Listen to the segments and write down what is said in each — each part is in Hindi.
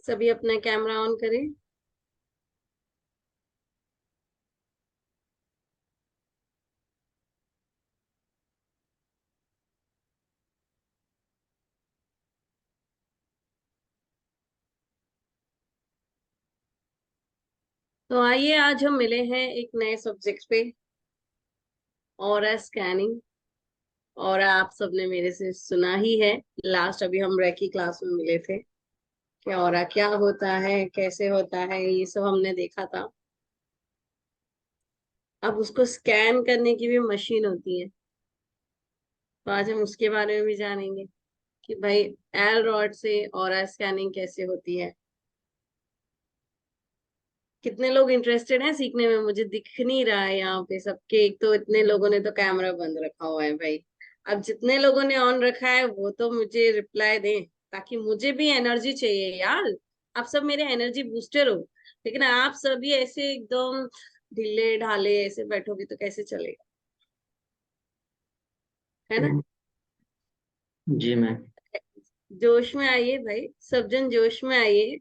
सभी अपना कैमरा ऑन करें। तो आइए आज हम मिले हैं एक नए सब्जेक्ट पे, ऑरा स्कैनिंग। और आप सबने मेरे से सुना ही है, लास्ट अभी हम रेकी क्लास में मिले थे कि ऑरा क्या होता है, कैसे होता है, ये सब हमने देखा था। अब उसको स्कैन करने की भी मशीन होती है, तो आज हम उसके बारे में भी जानेंगे कि भाई एल रॉड से ऑरा स्कैनिंग कैसे होती है। कितने लोग इंटरेस्टेड हैं सीखने में, मुझे दिख नहीं रहा है यहाँ पे सबके। एक तो इतने लोगों ने तो कैमरा बंद रखा हुआ है भाई। अब जितने लोगों ने ऑन रखा है वो तो मुझे रिप्लाई दें, ताकि मुझे भी एनर्जी चाहिए यार। आप सब मेरे एनर्जी बूस्टर हो, लेकिन आप सभी ऐसे एकदम ढीले ढाले ऐसे बैठोगे तो कैसे चलेगा, है ना। जी मैम। जोश में आइए भाई, सब जन जोश में आइए।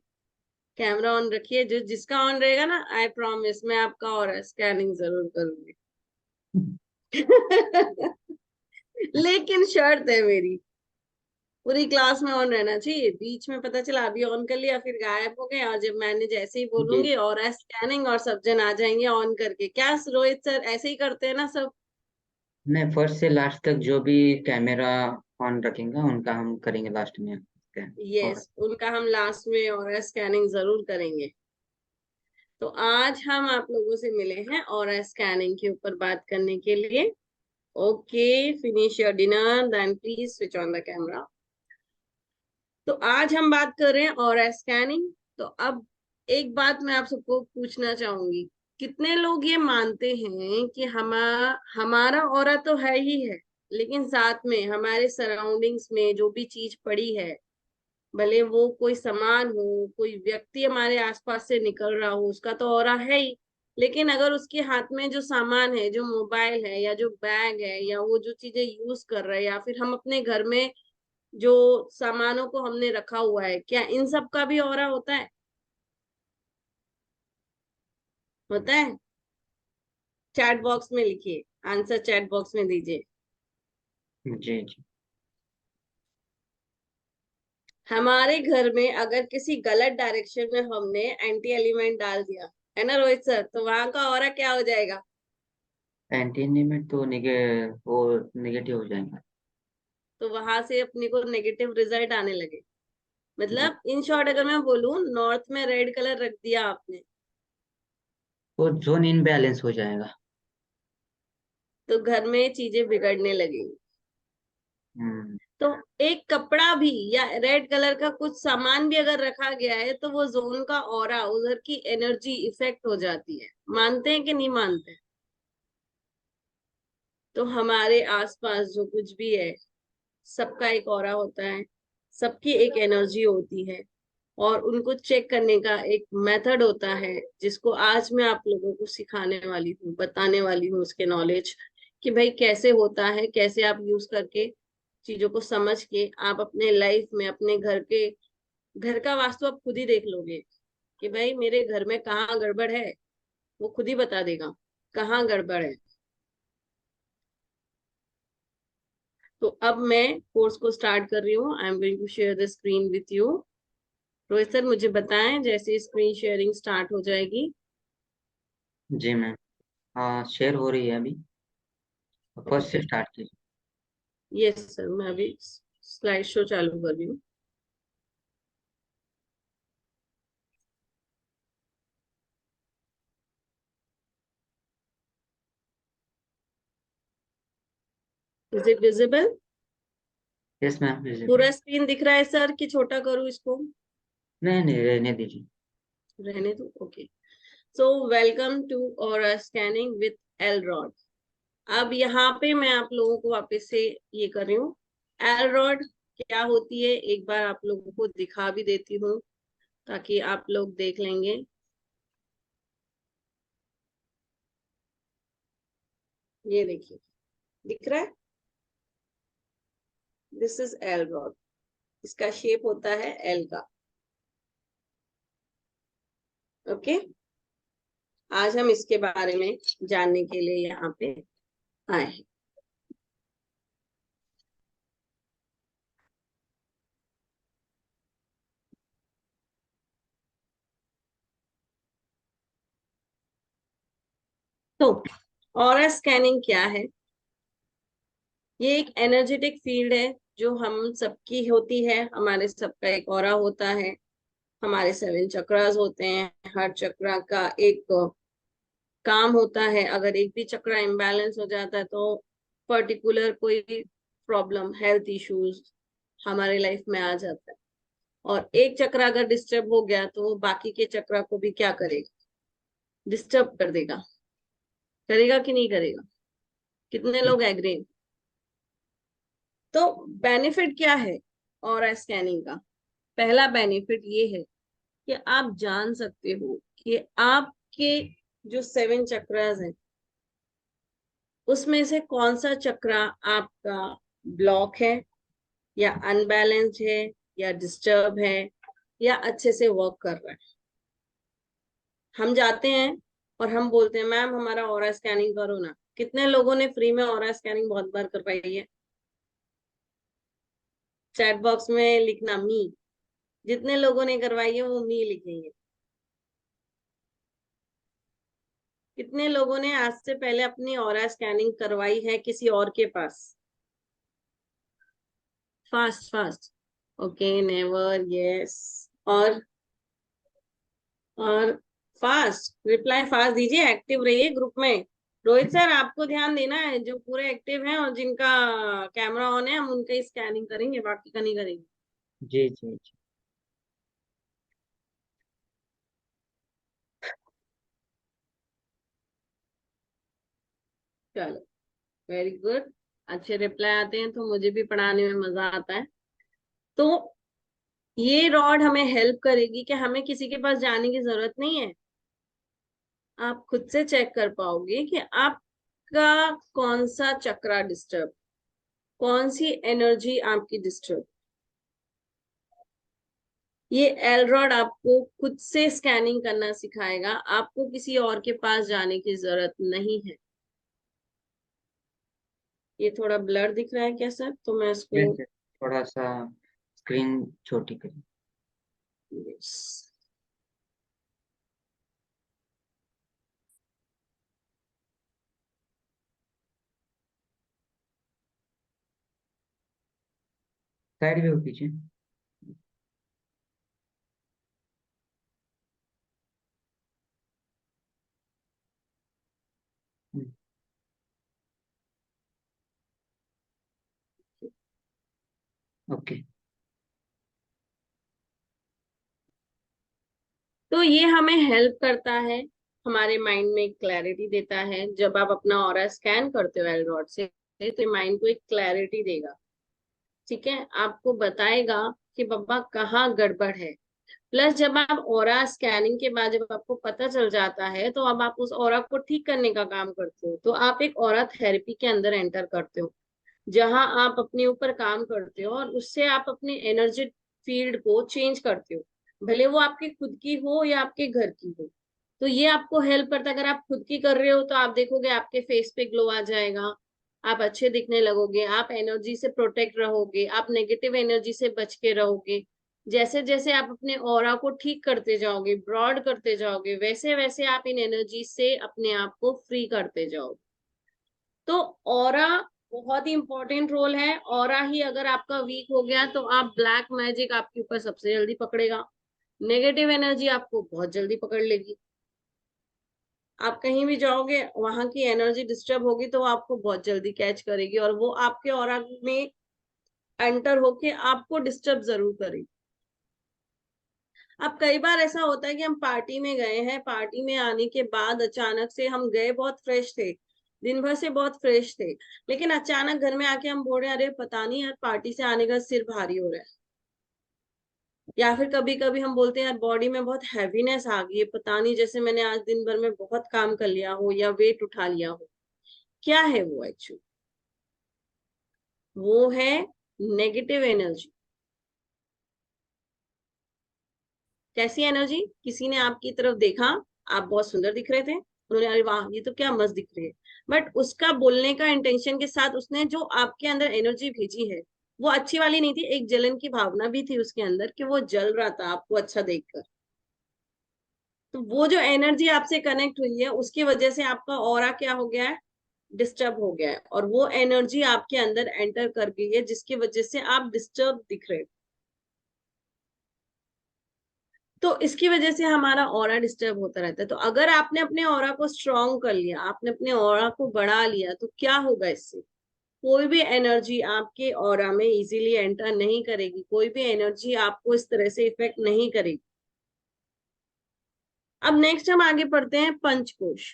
कैमरा ऑन रखिए, जो जिसका ऑन रहेगा ना, आई प्रॉमिस मैं आपका और स्कैनिंग जरूर करूंगी। लेकिन शर्त है मेरी, पूरी क्लास में ऑन रहना चाहिए। बीच में पता चला अभी ऑन कर लिया फिर गायब हो गए, और जब मैंने जैसे ही जी बोलूंगी और स्कैनिंग, और सब जन आ जाएंगे ऑन करके। क्या रोहित सर ऐसे ही करते हैं ना सब। मैं फर्स्ट से लास्ट तक जो भी कैमरा ऑन रखेंगे उनका हम करेंगे लास्ट में स्कैन। और यस, उनका हम लास्ट में और स्कैनिंग जरूर करेंगे। तो आज हम आप लोगों से मिले हैं और स्कैनिंग के ऊपर बात करने के लिए। Okay, finish your dinner then please switch on the camera. तो आज हम बात कर रहे हैं और स्कैनिंग। तो अब एक बात मैं आप सबको पूछना चाहूंगी, कितने लोग ये मानते हैं कि हमारा ऑरा तो है ही है, लेकिन साथ में हमारे सराउंडिंग्स में जो भी चीज पड़ी है, भले वो कोई सामान हो, कोई व्यक्ति हमारे आसपास से निकल रहा हो, उसका तो ऑरा है ही। लेकिन अगर उसके हाथ में जो सामान है, जो मोबाइल है या जो बैग है, या वो जो चीजें यूज कर रहे हैं, या फिर हम अपने घर में जो सामानों को हमने रखा हुआ है, क्या इन सब का भी ऑरा होता है? होता है? चैट बॉक्स में लिखिए, आंसर चैट बॉक्स में दीजिए। जी जी। हमारे घर में अगर किसी गलत डायरेक्शन में हमने एंटी एलिमेंट डाल दिया, है ना रोहित सर, तो वहां का ऑरा क्या हो जाएगा? एंटी एनिमेट तो वो नेगेटिव हो जाएगा। तो वहां से अपने को नेगेटिव रिजल्ट आने लगे। जी। मतलब इन शॉर्ट अगर मैं बोलूं, नॉर्थ में रेड कलर रख दिया आपने, वो जोन इनबैलेंस हो जाएगा। तो घर में चीजें बिगड़ने लगेंगी। हम्म। तो एक कपड़ा भी या रेड कलर का कुछ सामान भी अगर रखा गया है, तो वो जोन का ऑरा, उधर की एनर्जी इफेक्ट हो जाती है। मानते हैं कि नहीं मानते हैं? तो हमारे आसपास जो कुछ भी है, सबका एक ऑरा होता है, सबकी एक एनर्जी होती है, और उनको चेक करने का एक मेथड होता है, जिसको आज मैं आप लोगों को सिखाने वाली हूँ, बताने वाली हूँ उसके नॉलेज, कि भाई कैसे होता है, कैसे आप यूज करके चीजों को समझ के आप अपने लाइफ में, अपने घर का वास्तु आप खुद ही देख लोगे कि भाई मेरे घर में कहाँ गड़बड़ है। वो खुद ही बता देगा कहाँ गड़बड़ है। तो अब मैं कोर्स को स्टार्ट कर रही हूँ। I am going to share the screen with you. Rohit sir मुझे बताएं जैसे स्क्रीन शेयरिंग स्टार्ट हो जाएगी। जी मैम। हाँ, शेयर हो रही है अभी। फर्स्ट से ओके, स्टार्ट कीजिए। यस सर, मैं अभी स्लाइड शो चालू कर रही हूँ। Is it visible? Yes ma'am, visible. पूरा स्क्रीन दिख रहा है सर कि छोटा करूँ इसको? नहीं नहीं, रहने दीजिए। रहने दो, ओके। सो वेलकम टू और स्कैनिंग विथ एल रॉड। अब यहाँ पे मैं आप लोगों को वापस से ये कर रही हूँ। एल रॉड क्या होती है एक बार आप लोगों को दिखा भी देती हूँ, ताकि आप लोग देख लेंगे। ये देखिए, दिख रहा है? This is L rod. इसका शेप होता है एल का। ओके, आज हम इसके बारे में जानने के लिए यहाँ पे आए हैं। तो ऑरा स्कैनिंग क्या है? ये एक एनर्जेटिक फील्ड है जो हम सबकी होती है। हमारे सबका एक ऑरा होता है। हमारे 7 चक्रास होते हैं। हर चक्रा का एक काम होता है। अगर एक भी चक्रा इम्बैलेंस हो जाता है तो पर्टिकुलर कोई प्रॉब्लम, हेल्थ इश्यूज हमारे लाइफ में आ जाता है। और एक चक्र अगर डिस्टर्ब हो गया तो वो बाकी के चक्र को भी क्या करेगा? डिस्टर्ब कर देगा। करेगा कि नहीं करेगा? कितने लोग एग्री? तो बेनिफिट क्या है ऑरा स्कैनिंग का? पहला बेनिफिट ये है कि आप जान सकते हो कि आपके जो 7 चक्रास हैं उसमें से कौन सा चक्रा आपका ब्लॉक है, या अनबैलेंस्ड है, या डिस्टर्ब है, या अच्छे से वर्क कर रहा है। हम जाते हैं और हम बोलते हैं मैम हमारा ऑरा स्कैनिंग करो ना। कितने लोगों ने फ्री में ऑरा स्कैनिंग बहुत बार करवाई है? चैट बॉक्स में लिखना मी। जितने लोगों ने करवाई है वो मी लिखेंगे। कितने लोगों ने आज से पहले अपनी ऑरा स्कैनिंग करवाई है किसी और के पास? Fast fast. Okay, never, yes, और और फास्ट रिप्लाई, फास्ट दीजिए, एक्टिव रहिए ग्रुप में। रोहित सर आपको ध्यान देना है, जो पूरे एक्टिव हैं और जिनका कैमरा ऑन है हम उनका ही स्कैनिंग करेंगे, बाकी का नहीं करेंगे। जी जी जी। चलो, वेरी गुड। अच्छे रिप्लाई आते हैं तो मुझे भी पढ़ाने में मजा आता है। तो ये रॉड हमें हेल्प करेगी कि हमें किसी के पास जाने की जरूरत नहीं है। आप खुद से चेक कर पाओगे कि आपका कौन सा चक्रा डिस्टर्ब, कौन सी एनर्जी आपकी डिस्टर्ब। ये एल रॉड आपको खुद से स्कैनिंग करना सिखाएगा। आपको किसी और के पास जाने की जरूरत नहीं है। ये थोड़ा ब्लर दिख रहा है क्या सर? तो मैं इसको यस, थोड़ा सा स्क्रीन छोटी करें। yes, साइड व्यू कीजिए। ओके। तो ये हमें हेल्प करता है, हमारे माइंड में क्लैरिटी देता है। जब आप अपना ऑरा स्कैन करते हो एल रॉड से तो माइंड को एक क्लैरिटी देगा। ठीक है, आपको बताएगा कि बाबा कहाँ गड़बड़ है। प्लस जब आप ऑरा स्कैनिंग के बाद जब आपको पता चल जाता है तो अब आप उस ऑरा को ठीक करने का काम करते हो। तो आप एक ऑरा थेरेपी के अंदर एंटर करते हो, जहां आप अपने ऊपर काम करते हो और उससे आप अपने एनर्जी फील्ड को चेंज करते हो। भले वो आपकी खुद की हो या आपके घर की हो। तो ये आपको हेल्प करता है। अगर आप खुद की कर रहे हो तो आप देखोगे आपके फेस पे ग्लो आ जाएगा। आप अच्छे दिखने लगोगे, आप एनर्जी से प्रोटेक्ट रहोगे, आप नेगेटिव एनर्जी से बच के रहोगे। जैसे जैसे आप अपने ऑरा को ठीक करते जाओगे, ब्रॉड करते जाओगे, वैसे वैसे आप इन एनर्जी से अपने आप को फ्री करते जाओगे। तो ऑरा बहुत ही इंपॉर्टेंट रोल है। ऑरा ही अगर आपका वीक हो गया तो आप ब्लैक मैजिक आपके ऊपर सबसे जल्दी पकड़ेगा। नेगेटिव एनर्जी आपको बहुत जल्दी पकड़ लेगी। आप कहीं भी जाओगे वहां की एनर्जी डिस्टर्ब होगी तो वो आपको बहुत जल्दी कैच करेगी और वो आपके ऑरा में एंटर होके आपको डिस्टर्ब जरूर करेगी। अब कई बार ऐसा होता है कि हम पार्टी में गए हैं, पार्टी में आने के बाद अचानक से हम गए, बहुत फ्रेश थे, दिन भर से बहुत फ्रेश थे, लेकिन अचानक घर में आके हम बोल रहे हैं अरे पता नहीं यार पार्टी से आने का सिर भारी हो रहा है। या फिर कभी कभी हम बोलते हैं यार बॉडी में बहुत हैवीनेस आ गई है, पता नहीं जैसे मैंने आज दिन भर में बहुत काम कर लिया हो या वेट उठा लिया हो। क्या है वो एक्चुअली? वो है नेगेटिव एनर्जी। कैसी एनर्जी? किसी ने आपकी तरफ देखा, आप बहुत सुंदर दिख रहे थे, उन्होंने अरे वाह ये तो क्या मस्त दिख रही है, बट उसका बोलने का इंटेंशन के साथ उसने जो आपके अंदर एनर्जी भेजी है वो अच्छी वाली नहीं थी, एक जलन की भावना भी थी उसके अंदर कि वो जल रहा था आपको अच्छा देखकर। तो वो जो एनर्जी आपसे कनेक्ट हुई है उसकी वजह से आपका ऑरा क्या हो गया है, डिस्टर्ब हो गया है, और वो एनर्जी आपके अंदर एंटर कर गई है जिसकी वजह से आप डिस्टर्ब दिख रहे हो। तो इसकी वजह से हमारा ऑरा डिस्टर्ब होता रहता है। तो अगर आपने अपने ऑरा को स्ट्रॉन्ग कर लिया, आपने अपने ऑरा को बढ़ा लिया, तो क्या होगा इससे? कोई भी एनर्जी आपके ऑरा में इजीली एंटर नहीं करेगी, कोई भी एनर्जी आपको इस तरह से इफेक्ट नहीं करेगी। अब नेक्स्ट हम आगे पढ़ते हैं पंचकोश।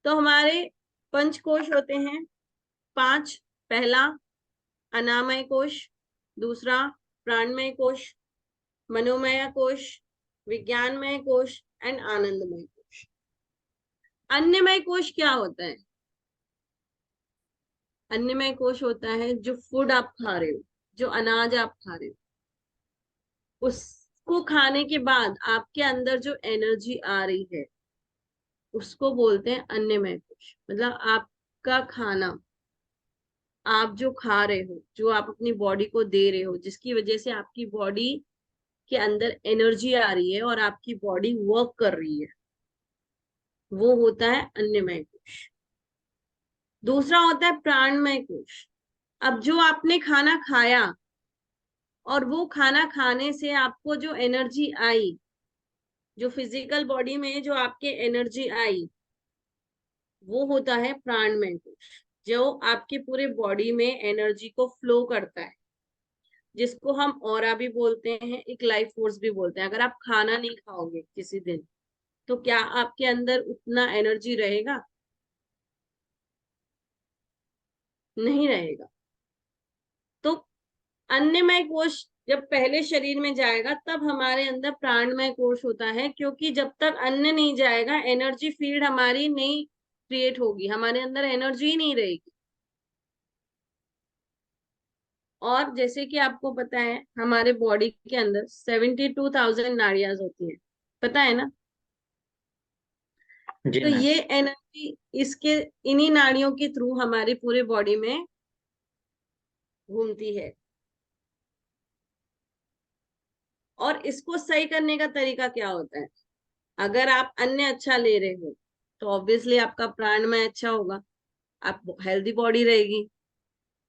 तो हमारे पंचकोश होते हैं 5। पहला अनामय कोश, दूसरा प्राणमय कोश, मनोमय कोश, विज्ञानमय कोश एंड आनंदमय कोश। अन्नमय कोश क्या होता है? अन्नमय कोश होता है जो फूड आप खा रहे हो, जो अनाज आप खा रहे हो, उसको खाने के बाद आपके अंदर जो एनर्जी आ रही है उसको बोलते हैं अन्नमय कोश। मतलब आपका खाना, आप जो खा रहे हो, जो आप अपनी बॉडी को दे रहे हो, जिसकी वजह से आपकी बॉडी के अंदर एनर्जी आ रही है और आपकी बॉडी वर्क कर रही है, वो होता है अन्नमय कोश। दूसरा होता है प्राणमय कोश। अब जो आपने खाना खाया और वो खाना खाने से आपको जो एनर्जी आई, जो फिजिकल बॉडी में जो आपके एनर्जी आई, वो होता है प्राणमय कोश, जो आपके पूरे बॉडी में एनर्जी को फ्लो करता है, जिसको हम ऑरा भी बोलते हैं, एक लाइफ फोर्स भी बोलते हैं। अगर आप खाना नहीं खाओगे किसी दिन, तो क्या आपके अंदर उतना एनर्जी रहेगा? नहीं रहेगा। तो अन्नमय कोश जब पहले शरीर में जाएगा तब हमारे अंदर प्राणमय कोश होता है, क्योंकि जब तक अन्न नहीं जाएगा एनर्जी फील्ड हमारी नहीं क्रिएट होगी, हमारे अंदर एनर्जी ही नहीं रहेगी। और जैसे कि आपको पता है हमारे बॉडी के अंदर 72,000 नाड़ियां होती हैं, पता है ना? जी तो मैम। ये एनर्जी इसके इन्हीं नाड़ियों के थ्रू हमारी पूरे बॉडी में घूमती है। और इसको सही करने का तरीका क्या होता है? अगर आप अन्न अच्छा ले रहे हो तो ऑब्वियसली आपका प्राणमय अच्छा होगा, आप हेल्दी बॉडी रहेगी,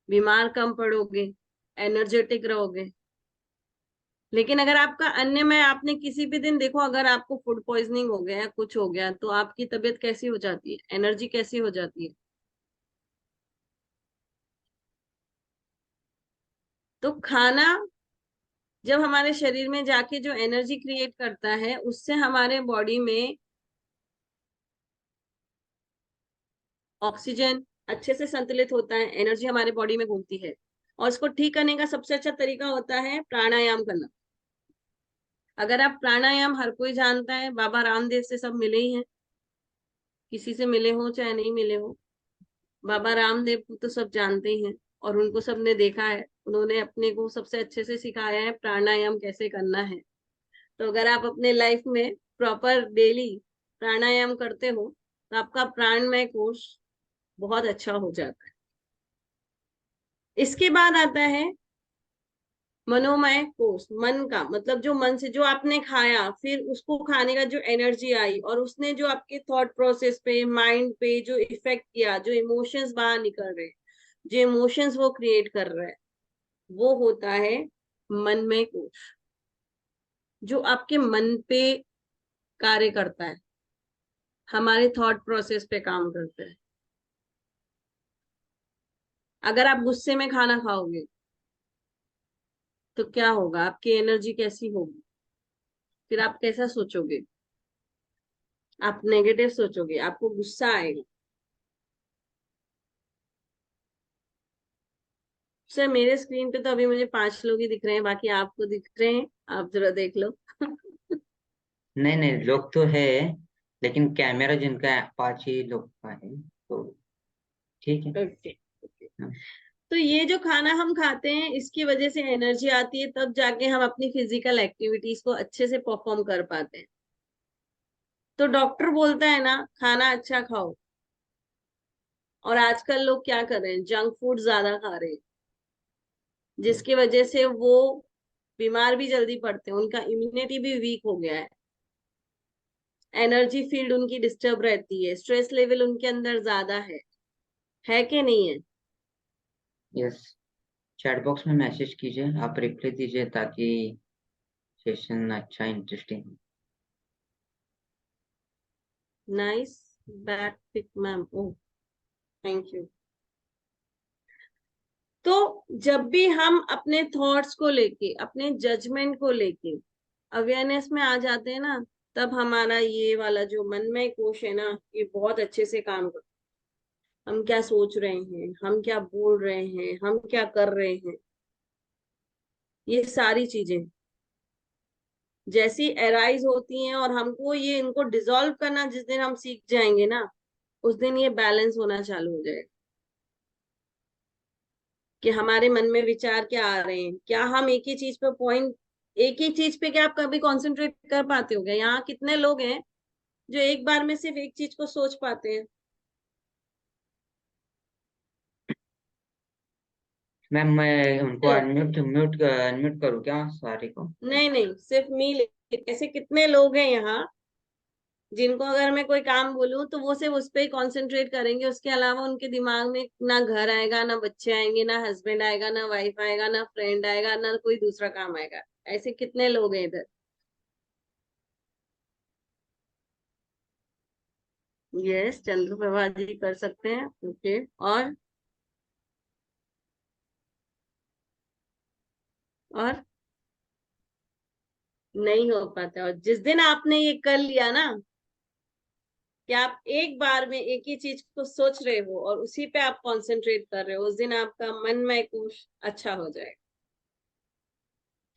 बीमार कम पड़ोगे, एनर्जेटिक रहोगे। लेकिन अगर आपका अन्न में आपने किसी भी दिन देखो, अगर आपको फूड पॉइजनिंग हो गया या कुछ हो गया, तो आपकी तबीयत कैसी हो जाती है, एनर्जी कैसी हो जाती है? तो खाना जब हमारे शरीर में जाके जो एनर्जी क्रिएट करता है, उससे हमारे बॉडी में ऑक्सीजन अच्छे से संतुलित होता है, एनर्जी हमारे बॉडी में घूमती है। और इसको ठीक करने का सबसे अच्छा तरीका होता है प्राणायाम करना। अगर आप प्राणायाम, हर कोई जानता है, बाबा रामदेव से सब मिले ही हैं, किसी से मिले हो चाहे नहीं मिले हो, बाबा रामदेव को तो सब जानते ही हैं और उनको सबने देखा है, उन्होंने अपने को सबसे अच्छे से सिखाया है प्राणायाम कैसे करना है। तो अगर आप अपने लाइफ में प्रॉपर डेली प्राणायाम करते हो तो आपका प्राणमय कोश बहुत अच्छा हो जाता है। इसके बाद आता है मनोमय कोष। मन का मतलब जो मन से जो आपने खाया, फिर उसको खाने का जो एनर्जी आई और उसने जो आपके थॉट प्रोसेस पे, माइंड पे जो इफेक्ट किया, जो इमोशंस बाहर निकल रहे, जो इमोशंस वो क्रिएट कर रहा है, वो होता है मनमय कोष, जो आपके मन पे कार्य करता है, हमारे थॉट प्रोसेस पे काम करता है। अगर आप गुस्से में खाना खाओगे तो क्या होगा, आपकी एनर्जी कैसी होगी? फिर आप कैसा सोचोगे? आप नेगेटिव सोचोगे, आपको गुस्सा आएगा। सर मेरे स्क्रीन पे तो अभी मुझे 5 लोग ही दिख रहे हैं, बाकी आपको दिख रहे हैं, आप जरा देख लो। नहीं नहीं, लोग तो है, लेकिन कैमरा जिनका है 5 ही लोग का है, तो ठीक है। ओके। हाँ। तो ये जो खाना हम खाते हैं इसकी वजह से एनर्जी आती है, तब जाके हम अपनी फिजिकल एक्टिविटीज को अच्छे से परफॉर्म कर पाते हैं। तो डॉक्टर बोलता है ना, खाना अच्छा खाओ, और आजकल लोग क्या कर रहे हैं, जंक फूड ज्यादा खा रहे हैं, जिसकी वजह से वो बीमार भी जल्दी पड़ते हैं, उनका इम्यूनिटी भी वीक हो गया एनर्जी फील्ड उनकी डिस्टर्ब रहती है, स्ट्रेस लेवल उनके अंदर ज्यादा है कि नहीं है? यस, चैट बॉक्स में मैसेज कीजिए, आप रिप्लाई दीजिए ताकि सेशन अच्छा इंटरेस्टिंग हो। Nice back pic ma'am, oh thank you. तो जब भी हम अपने थॉट्स को लेके, अपने जजमेंट को लेके अवेयरनेस में आ जाते हैं ना, तब हमारा ये वाला जो मन में कोश है ना, ये बहुत अच्छे से काम करता है। हम क्या सोच रहे हैं, हम क्या बोल रहे हैं, हम क्या कर रहे हैं, ये सारी चीजें जैसी एराइज होती हैं, और हमको ये इनको डिसॉल्व करना जिस दिन हम सीख जाएंगे ना, उस दिन ये बैलेंस होना चालू हो जाएगा। कि हमारे मन में विचार क्या आ रहे हैं, क्या हम एक ही चीज पे पॉइंट, एक ही चीज पे क्या आप कभी कंसंट्रेट कर पाते हो क्या? यहाँ कितने लोग हैं जो एक बार में सिर्फ एक चीज को सोच पाते हैं? मैम मैं उनको तो अनम्यूट करूँ क्या सारे को? नहीं नहीं, सिर्फ मी, ऐसे कितने लोग हैं यहाँ जिनको अगर मैं कोई काम बोलूं तो वो सिर्फ उस पर ही कॉन्सेंट्रेट करेंगे, उसके अलावा उनके दिमाग में ना घर आएगा, ना बच्चे आएंगे, ना हस्बैंड आएगा, ना वाइफ आएगा, ना फ्रेंड आएगा, ना कोई दूसरा काम आएगा? ऐसे कितने लोग हैं इधर? यस, चंद्र प्रभा जी कर सकते हैं, ओके। और नहीं हो पाता, और जिस दिन आपने ये कर लिया ना कि आप एक बार में एक ही चीज को सोच रहे हो और उसी पे आप कंसंट्रेट कर रहे हो, उस दिन आपका मन में कुछ अच्छा हो जाएगा।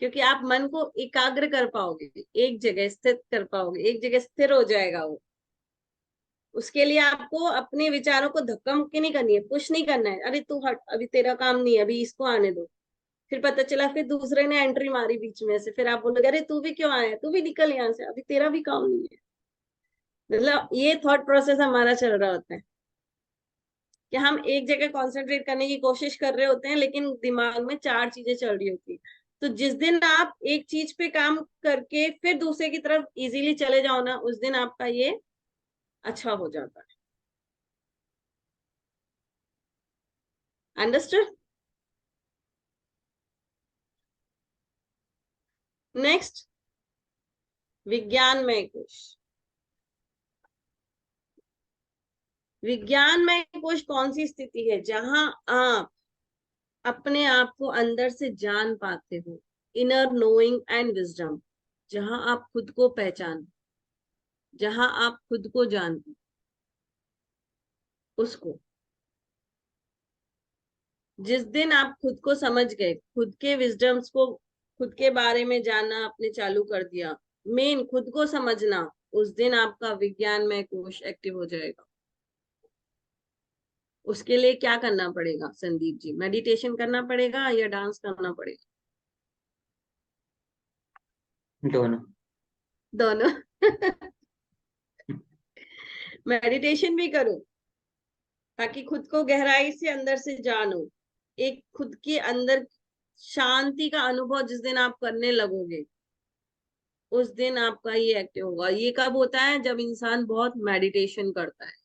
क्योंकि आप मन को एकाग्र कर पाओगे, एक जगह स्थित कर पाओगे, एक जगह स्थिर हो जाएगा वो। उसके लिए आपको अपने विचारों को धक्का मुक्की नहीं करनी है, पुश नहीं करना है, अरे तू हट, अभी तेरा काम नहीं है, अभी इसको आने दो। फिर पता चला फिर दूसरे ने एंट्री मारी बीच में से, फिर आप बोलोगे अरे तू भी क्यों आया, तू भी निकल यहाँ से, अभी तेरा भी काम नहीं है। मतलब ये थॉट प्रोसेस हमारा चल रहा होता है कि हम एक जगह कंसंट्रेट करने की कोशिश कर रहे होते हैं, लेकिन दिमाग में चार चीजें चल रही होती है। तो जिस दिन आप एक चीज पे काम करके फिर दूसरे की तरफ इजीली चले जाओ ना, उस दिन आपका ये अच्छा हो जाता है। अंडरस्टूड? नेक्स्ट, विज्ञान में कुछ, विज्ञान में कुछ कौन सी स्थिति है जहां आप अपने आप को अंदर से जान पाते हो, इनर नोइंग एंड विजडम, जहां आप खुद को पहचान, जहां आप खुद को जानते, उसको जिस दिन आप खुद को समझ गए, खुद के विजडम्स को, खुद के बारे में जानना आपने चालू कर दिया, मेन खुद को समझना, उस दिन आपका विज्ञान में कोश एक्टिव हो जाएगा। उसके लिए क्या करना पड़ेगा संदीप जी? मेडिटेशन करना पड़ेगा या डांस करना पड़ेगा? दोनों। दोनों। मेडिटेशन भी करो ताकि खुद को गहराई से अंदर से जानो, एक खुद के अंदर शांति का अनुभव जिस दिन आप करने लगोगे, उस दिन आपका ये एक्टिव होगा। ये कब होता है? जब इंसान बहुत मेडिटेशन करता है।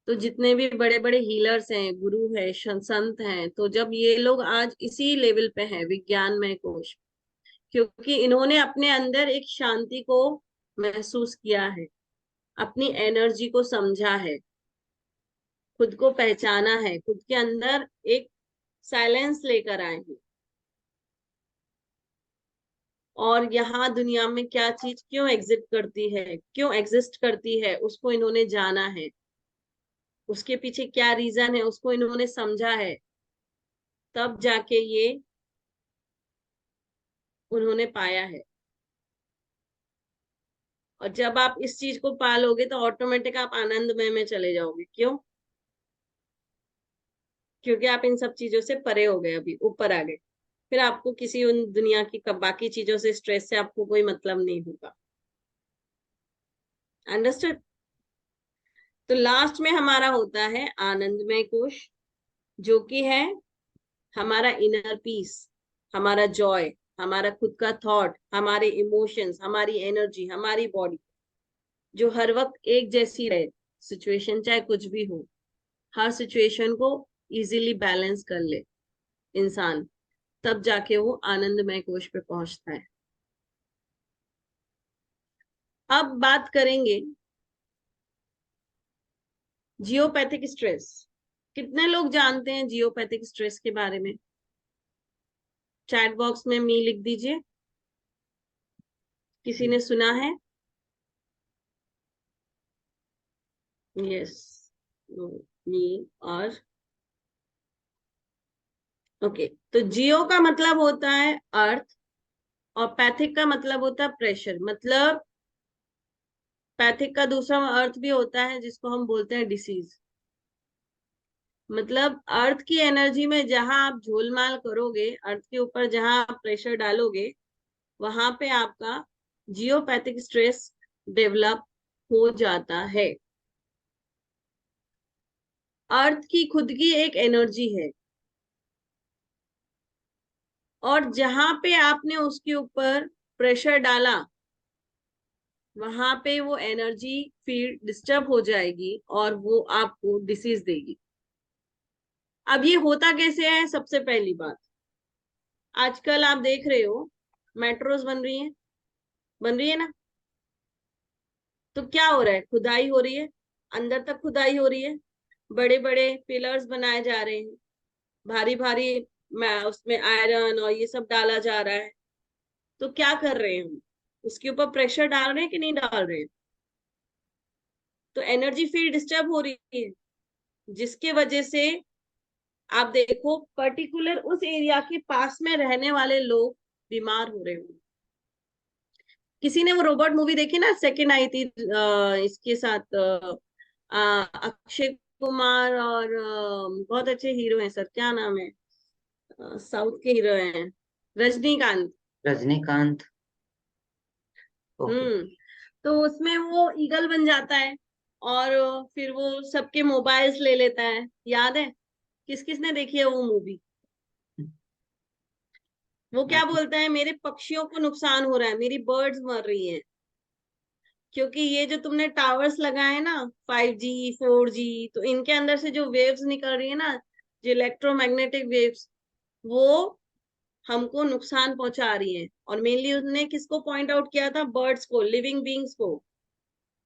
तो जितने भी बड़े बड़े हीलर्स हैं, गुरु है, संत हैं, तो जब ये लोग आज इसी लेवल पे हैं विज्ञान में कोश, क्योंकि इन्होंने अपने अंदर एक शांति को महसूस किया है, अपनी एनर्जी को समझा है, खुद को पहचाना है, खुद के अंदर एक साइलेंस लेकर आए हैं, और यहाँ दुनिया में क्या चीज क्यों एग्जिट करती है, क्यों एग्जिस्ट करती है, उसको इन्होंने जाना है, उसके पीछे क्या रीजन है उसको इन्होंने समझा है, तब जाके ये उन्होंने पाया है। और जब आप इस चीज को पालोगे तो ऑटोमेटिक आप आनंदमय में चले जाओगे। क्यों? क्योंकि आप इन सब चीजों से परे हो गए, अभी ऊपर आ गए। फिर आपको किसी उन दुनिया की बाकी चीजों से, स्ट्रेस से आपको कोई मतलब नहीं होगा। अंडरस्टूड? तो लास्ट में हमारा होता है आनंदमय कोश, जो कि है हमारा इनर पीस, हमारा जॉय, हमारा खुद का थॉट, हमारे इमोशंस, हमारी एनर्जी, हमारी बॉडी, जो हर वक्त एक जैसी रहे, सिचुएशन चाहे कुछ भी हो, हर सिचुएशन को इजीली बैलेंस कर ले इंसान, तब जाके वो आनंदमय कोश पे पहुंचता है। अब बात करेंगे जियोपैथिक स्ट्रेस। कितने लोग जानते हैं जियोपैथिक स्ट्रेस के बारे में? चैट बॉक्स में मी लिख दीजिए, किसी ने सुना है? यस, मी। और ओके, तो जियो का मतलब होता है अर्थ, और पैथिक का मतलब होता है प्रेशर। मतलब पैथिक का दूसरा अर्थ भी होता है जिसको हम बोलते हैं डिसीज। मतलब अर्थ की एनर्जी में जहां आप झोलमाल करोगे, अर्थ के ऊपर जहां आप प्रेशर डालोगे, वहां पे आपका जियोपैथिक स्ट्रेस डेवलप हो जाता है। अर्थ की खुद की एक एनर्जी है, और जहां पे आपने उसके ऊपर प्रेशर डाला, वहां पे वो एनर्जी फील्ड डिस्टर्ब हो जाएगी और वो आपको डिसीज देगी। अब ये होता कैसे है? सबसे पहली बात, आजकल आप देख रहे हो मेट्रोज बन रही है ना? तो क्या हो रहा है? खुदाई हो रही है, अंदर तक खुदाई हो रही है, बड़े बड़े पिलर्स बनाए जा रहे हैं, भारी भारी उसमें आयरन और ये सब डाला जा रहा है। तो क्या कर रहे हैं हम? उसके ऊपर प्रेशर डाल रहे हैं कि नहीं डाल रहे हैं? तो एनर्जी फील्ड डिस्टर्ब हो रही है, जिसके वजह से आप देखो पर्टिकुलर उस एरिया के पास में रहने वाले लोग बीमार हो रहे हो। किसी ने वो रोबोट मूवी देखी ना, सेकंड आई थी, इसके साथ अक्षय कुमार और बहुत अच्छे हीरो हैं सर, क्या नाम है? साउथ के हीरो हैं, रजनीकांत। रजनीकांत। ओके। हम्म। तो उसमें वो ईगल बन जाता है, और फिर वो सबके मोबाइल्स ले लेता है, याद है? किस किस ने देखी है वो मूवी? वो क्या बोलता है, मेरे पक्षियों को नुकसान हो रहा है, मेरी बर्ड्स मर रही हैं, क्योंकि ये जो तुमने टावर्स लगाए ना, 5G 4G, तो इनके अंदर से जो वेव्स निकल रही है ना, जो इलेक्ट्रोमैग्नेटिक वेव्स, वो हमको नुकसान पहुंचा रही है। और मेनली उसने किसको पॉइंट आउट किया था? बर्ड्स को, लिविंग बींग्स को।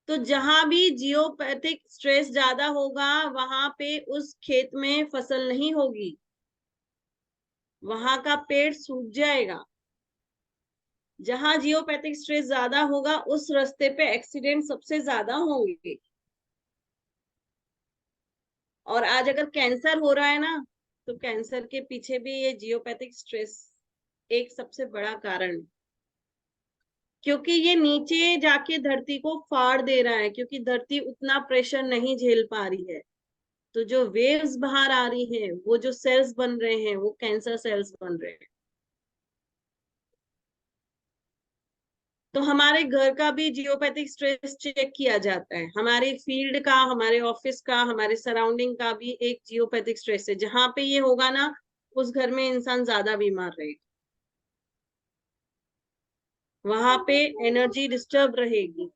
तो जहां भी जियोपैथिक स्ट्रेस ज्यादा होगा, वहां पे उस खेत में फसल नहीं होगी, वहां का पेड़ सूख जाएगा। जहां जियोपैथिक स्ट्रेस ज्यादा होगा, उस रास्ते पे एक्सीडेंट सबसे ज्यादा होंगे। और आज अगर कैंसर हो रहा है ना, तो कैंसर के पीछे भी ये जियोपैथिक स्ट्रेस एक सबसे बड़ा कारण है। क्योंकि ये नीचे जाके धरती को फाड़ दे रहा है, क्योंकि धरती उतना प्रेशर नहीं झेल पा रही है। तो जो वेव्स बाहर आ रही हैं, वो जो सेल्स बन रहे हैं, वो कैंसर सेल्स बन रहे हैं। तो हमारे घर का भी जियोपैथिक स्ट्रेस चेक किया जाता है, हमारे फील्ड का, हमारे ऑफिस का, हमारे सराउंडिंग का भी एक जियोपैथिक स्ट्रेस है। जहां पे ये होगा ना, उस घर में इंसान ज्यादा बीमार रहेगा, वहां पे एनर्जी डिस्टर्ब रहेगी।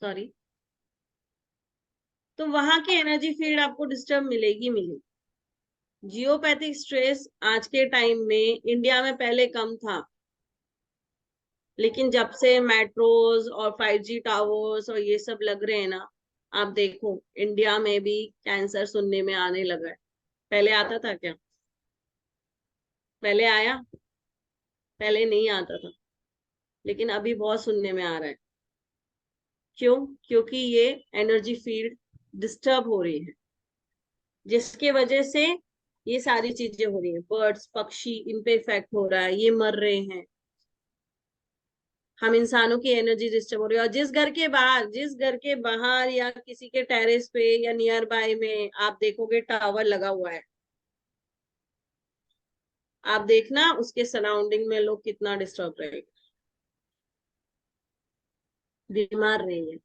सॉरी। तो वहां की एनर्जी फील्ड आपको डिस्टर्ब मिलेगी। जियोपैथिक स्ट्रेस आज के टाइम में इंडिया में पहले कम था, लेकिन जब से मेट्रोज और 5G टावर्स और ये सब लग रहे हैं ना, आप देखो इंडिया में भी कैंसर सुनने में आने लगा है। पहले आता था क्या? पहले आया? पहले नहीं आता था, लेकिन अभी बहुत सुनने में आ रहा है। क्यों? क्योंकि ये एनर्जी फील्ड डिस्टर्ब हो रही है, जिसके वजह से ये सारी चीजें हो रही है। बर्ड्स, पक्षी, इन पे इफेक्ट हो रहा है, ये मर रहे हैं। हम इंसानों की एनर्जी डिस्टर्ब हो रही है। और जिस घर के बाहर या किसी के टेरेस पे या नियर बाय में आप देखोगे टावर लगा हुआ है, आप देखना उसके सराउंडिंग में लोग कितना डिस्टर्ब रहेंगे, बीमार रहेंगे।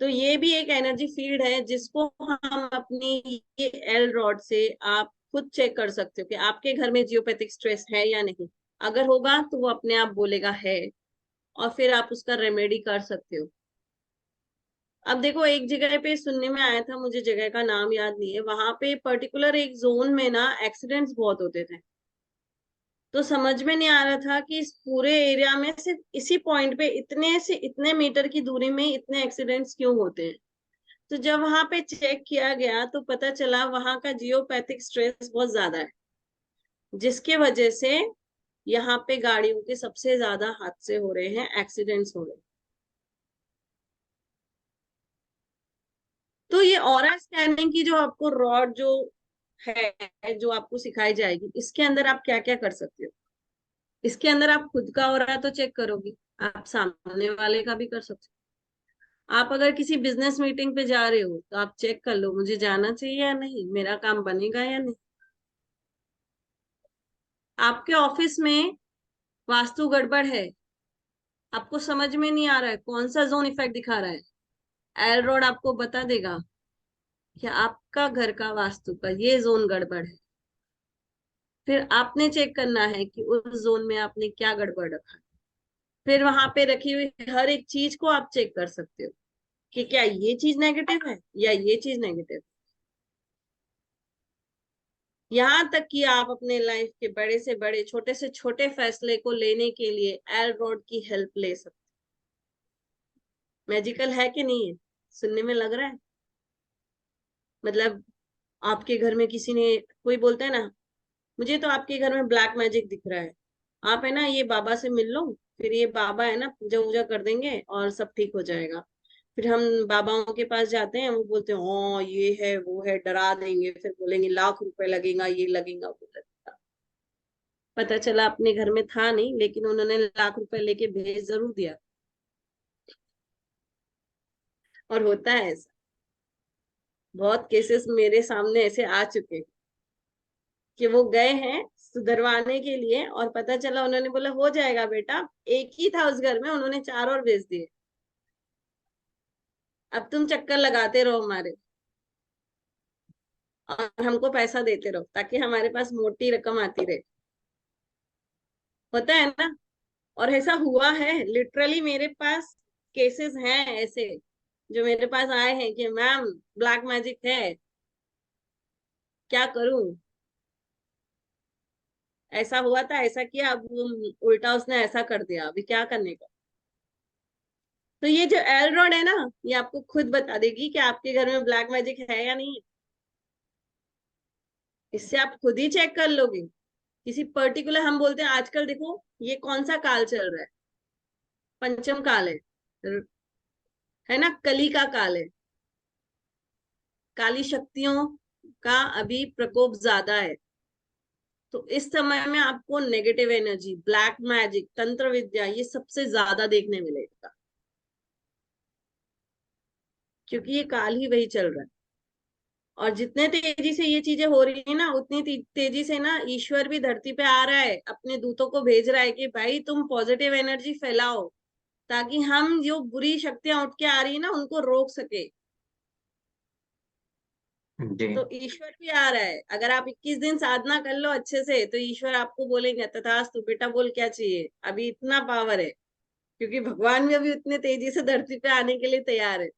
तो ये भी एक एनर्जी फील्ड है जिसको हम अपनी ये एल रॉड से आप खुद चेक कर सकते हो कि आपके घर में जियोपैथिक स्ट्रेस है या नहीं। अगर होगा तो वो अपने आप बोलेगा है, और फिर आप उसका रेमेडी कर सकते हो। अब देखो, एक जगह पे सुनने में आया था, मुझे जगह का नाम याद नहीं है, वहां पे पर्टिकुलर एक जोन में ना एक्सीडेंट्स बहुत होते थे। तो समझ में नहीं आ रहा था कि इस पूरे एरिया में सिर्फ इसी पॉइंट पे इतने से इतने मीटर की दूरी में इतने एक्सीडेंट्स क्यों होते हैं। तो जब वहां पे चेक किया गया तो पता चला वहां का जियोपैथिक स्ट्रेस बहुत ज्यादा है, जिसके वजह से यहाँ पे गाड़ियों के सबसे ज्यादा हादसे हो रहे हैं, एक्सीडेंट्स हो रहे हैं। तो ये ऑरा स्कैनिंग की जो आपको रॉड जो है, जो आपको सिखाई जाएगी, इसके अंदर आप क्या क्या कर सकते हो। इसके अंदर आप खुद का ऑरा तो चेक करोगे, आप सामने वाले का भी कर सकते हो। आप अगर किसी बिजनेस मीटिंग पे जा रहे हो तो आप चेक कर लो, मुझे जाना चाहिए या नहीं, मेरा काम बनेगा या नहीं। आपके ऑफिस में वास्तु गड़बड़ है, आपको समझ में नहीं आ रहा है कौन सा जोन इफेक्ट दिखा रहा है, एल रोड आपको बता देगा कि आपका घर का वास्तु का ये जोन गड़बड़ है। फिर आपने चेक करना है कि उस जोन में आपने क्या गड़बड़ रखा है। फिर वहां पे रखी हुई हर एक चीज को आप चेक कर सकते हो कि क्या ये चीज नेगेटिव है या ये चीज नेगेटिव। यहाँ तक कि आप अपने लाइफ के बड़े से बड़े छोटे से छोटे फैसले को लेने के लिए एल रोड की हेल्प ले सकते। मैजिकल है कि नहीं है, सुनने में लग रहा है। मतलब आपके घर में किसी ने, कोई बोलता है ना, मुझे तो आपके घर में ब्लैक मैजिक दिख रहा है, आप है ना ये बाबा से मिल लो, फिर ये बाबा है ना पूजा वूजा कर देंगे और सब ठीक हो जाएगा। फिर हम बाबाओं के पास जाते हैं, वो बोलते हैं ओ ये है वो है, डरा देंगे, फिर बोलेंगे लाख रुपए लगेगा, ये लगेगा वो लगेगा। पता चला अपने घर में था नहीं, लेकिन उन्होंने लाख रुपए लेके भेज जरूर दिया। और होता है ऐसा, बहुत केसेस मेरे सामने ऐसे आ चुके हैं कि वो गए हैं सुधरवाने के लिए, और पता चला उन्होंने बोला हो जाएगा बेटा, एक ही था उस घर में, उन्होंने चार और भेज दिए। अब तुम चक्कर लगाते रहो हमारे, और हमको पैसा देते रहो ताकि हमारे पास मोटी रकम आती रहे। होता है ना। और ऐसा हुआ है, लिटरली मेरे पास केसेस हैं ऐसे जो मेरे पास आए हैं कि मैम ब्लैक मैजिक है, क्या करूं। ऐसा हुआ था, ऐसा किया, अब वो उल्टा उसने ऐसा कर दिया, अभी क्या करने का। तो ये जो एल रॉड है ना, ये आपको खुद बता देगी कि आपके घर में ब्लैक मैजिक है या नहीं। इससे आप खुद ही चेक कर लोगे। किसी पर्टिकुलर, हम बोलते हैं आजकल देखो ये कौन सा काल चल रहा है, पंचम काल है ना, कली का काल है। काली शक्तियों का अभी प्रकोप ज्यादा है। तो इस समय में आपको नेगेटिव एनर्जी, ब्लैक मैजिक, तंत्र विद्या, ये सबसे ज्यादा देखने मिलेगा, क्योंकि ये काल ही वही चल रहा है। और जितने तेजी से ये चीजें हो रही है ना, उतनी तेजी से ना ईश्वर भी धरती पे आ रहा है, अपने दूतों को भेज रहा है कि भाई तुम पॉजिटिव एनर्जी फैलाओ, ताकि हम जो बुरी शक्तियां उठ के आ रही है ना उनको रोक सके। जी। तो ईश्वर भी आ रहा है, अगर आप 21 दिन साधना कर लो अच्छे से तो ईश्वर आपको बोलेंगे तथास्तु बेटा, बोल क्या चाहिए, अभी इतना पावर है। क्योंकि भगवान भी अभी उतने तेजी से धरती पे आने के लिए तैयार है।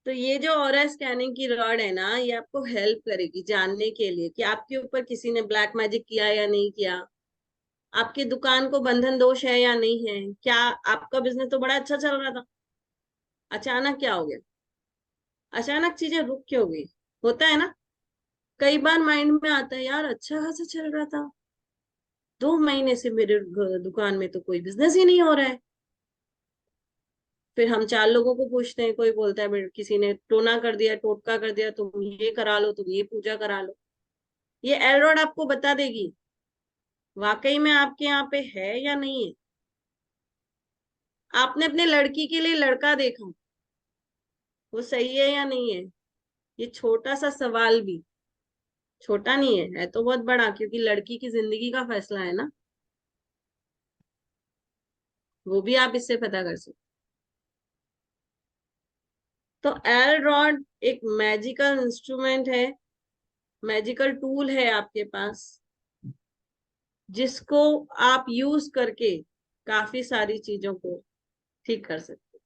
तो ये जो ऑरा स्कैनिंग की रॉड है ना, ये आपको हेल्प करेगी जानने के लिए कि आपके ऊपर किसी ने ब्लैक मैजिक किया या नहीं किया, आपकी दुकान को बंधन दोष है या नहीं है, क्या आपका बिजनेस तो बड़ा अच्छा चल रहा था, अचानक क्या हो गया, अचानक चीजें रुक क्यों गई। होता है ना, कई बार माइंड में आता है यार अच्छा खासा चल रहा था, 2 महीने से मेरे दुकान में तो कोई बिजनेस ही नहीं हो रहा है। फिर हम चार लोगों को पूछते हैं, कोई बोलता है किसी ने टोना कर दिया, टोटका कर दिया, तुम ये करा लो, तुम ये पूजा करा लो। ये एल रॉड आपको बता देगी वाकई में आपके यहाँ पे है या नहीं है? आपने अपने लड़की के लिए लड़का देखा, वो सही है या नहीं है? ये छोटा सा सवाल भी, छोटा नहीं है तो बहुत बड़ा, क्योंकि लड़की की जिंदगी का फैसला है ना, वो भी आप इससे पता कर सकते। तो एल रॉड एक मैजिकल इंस्ट्रूमेंट है, मैजिकल टूल है आपके पास, जिसको आप यूज करके काफी सारी चीजों को ठीक कर सकते हो।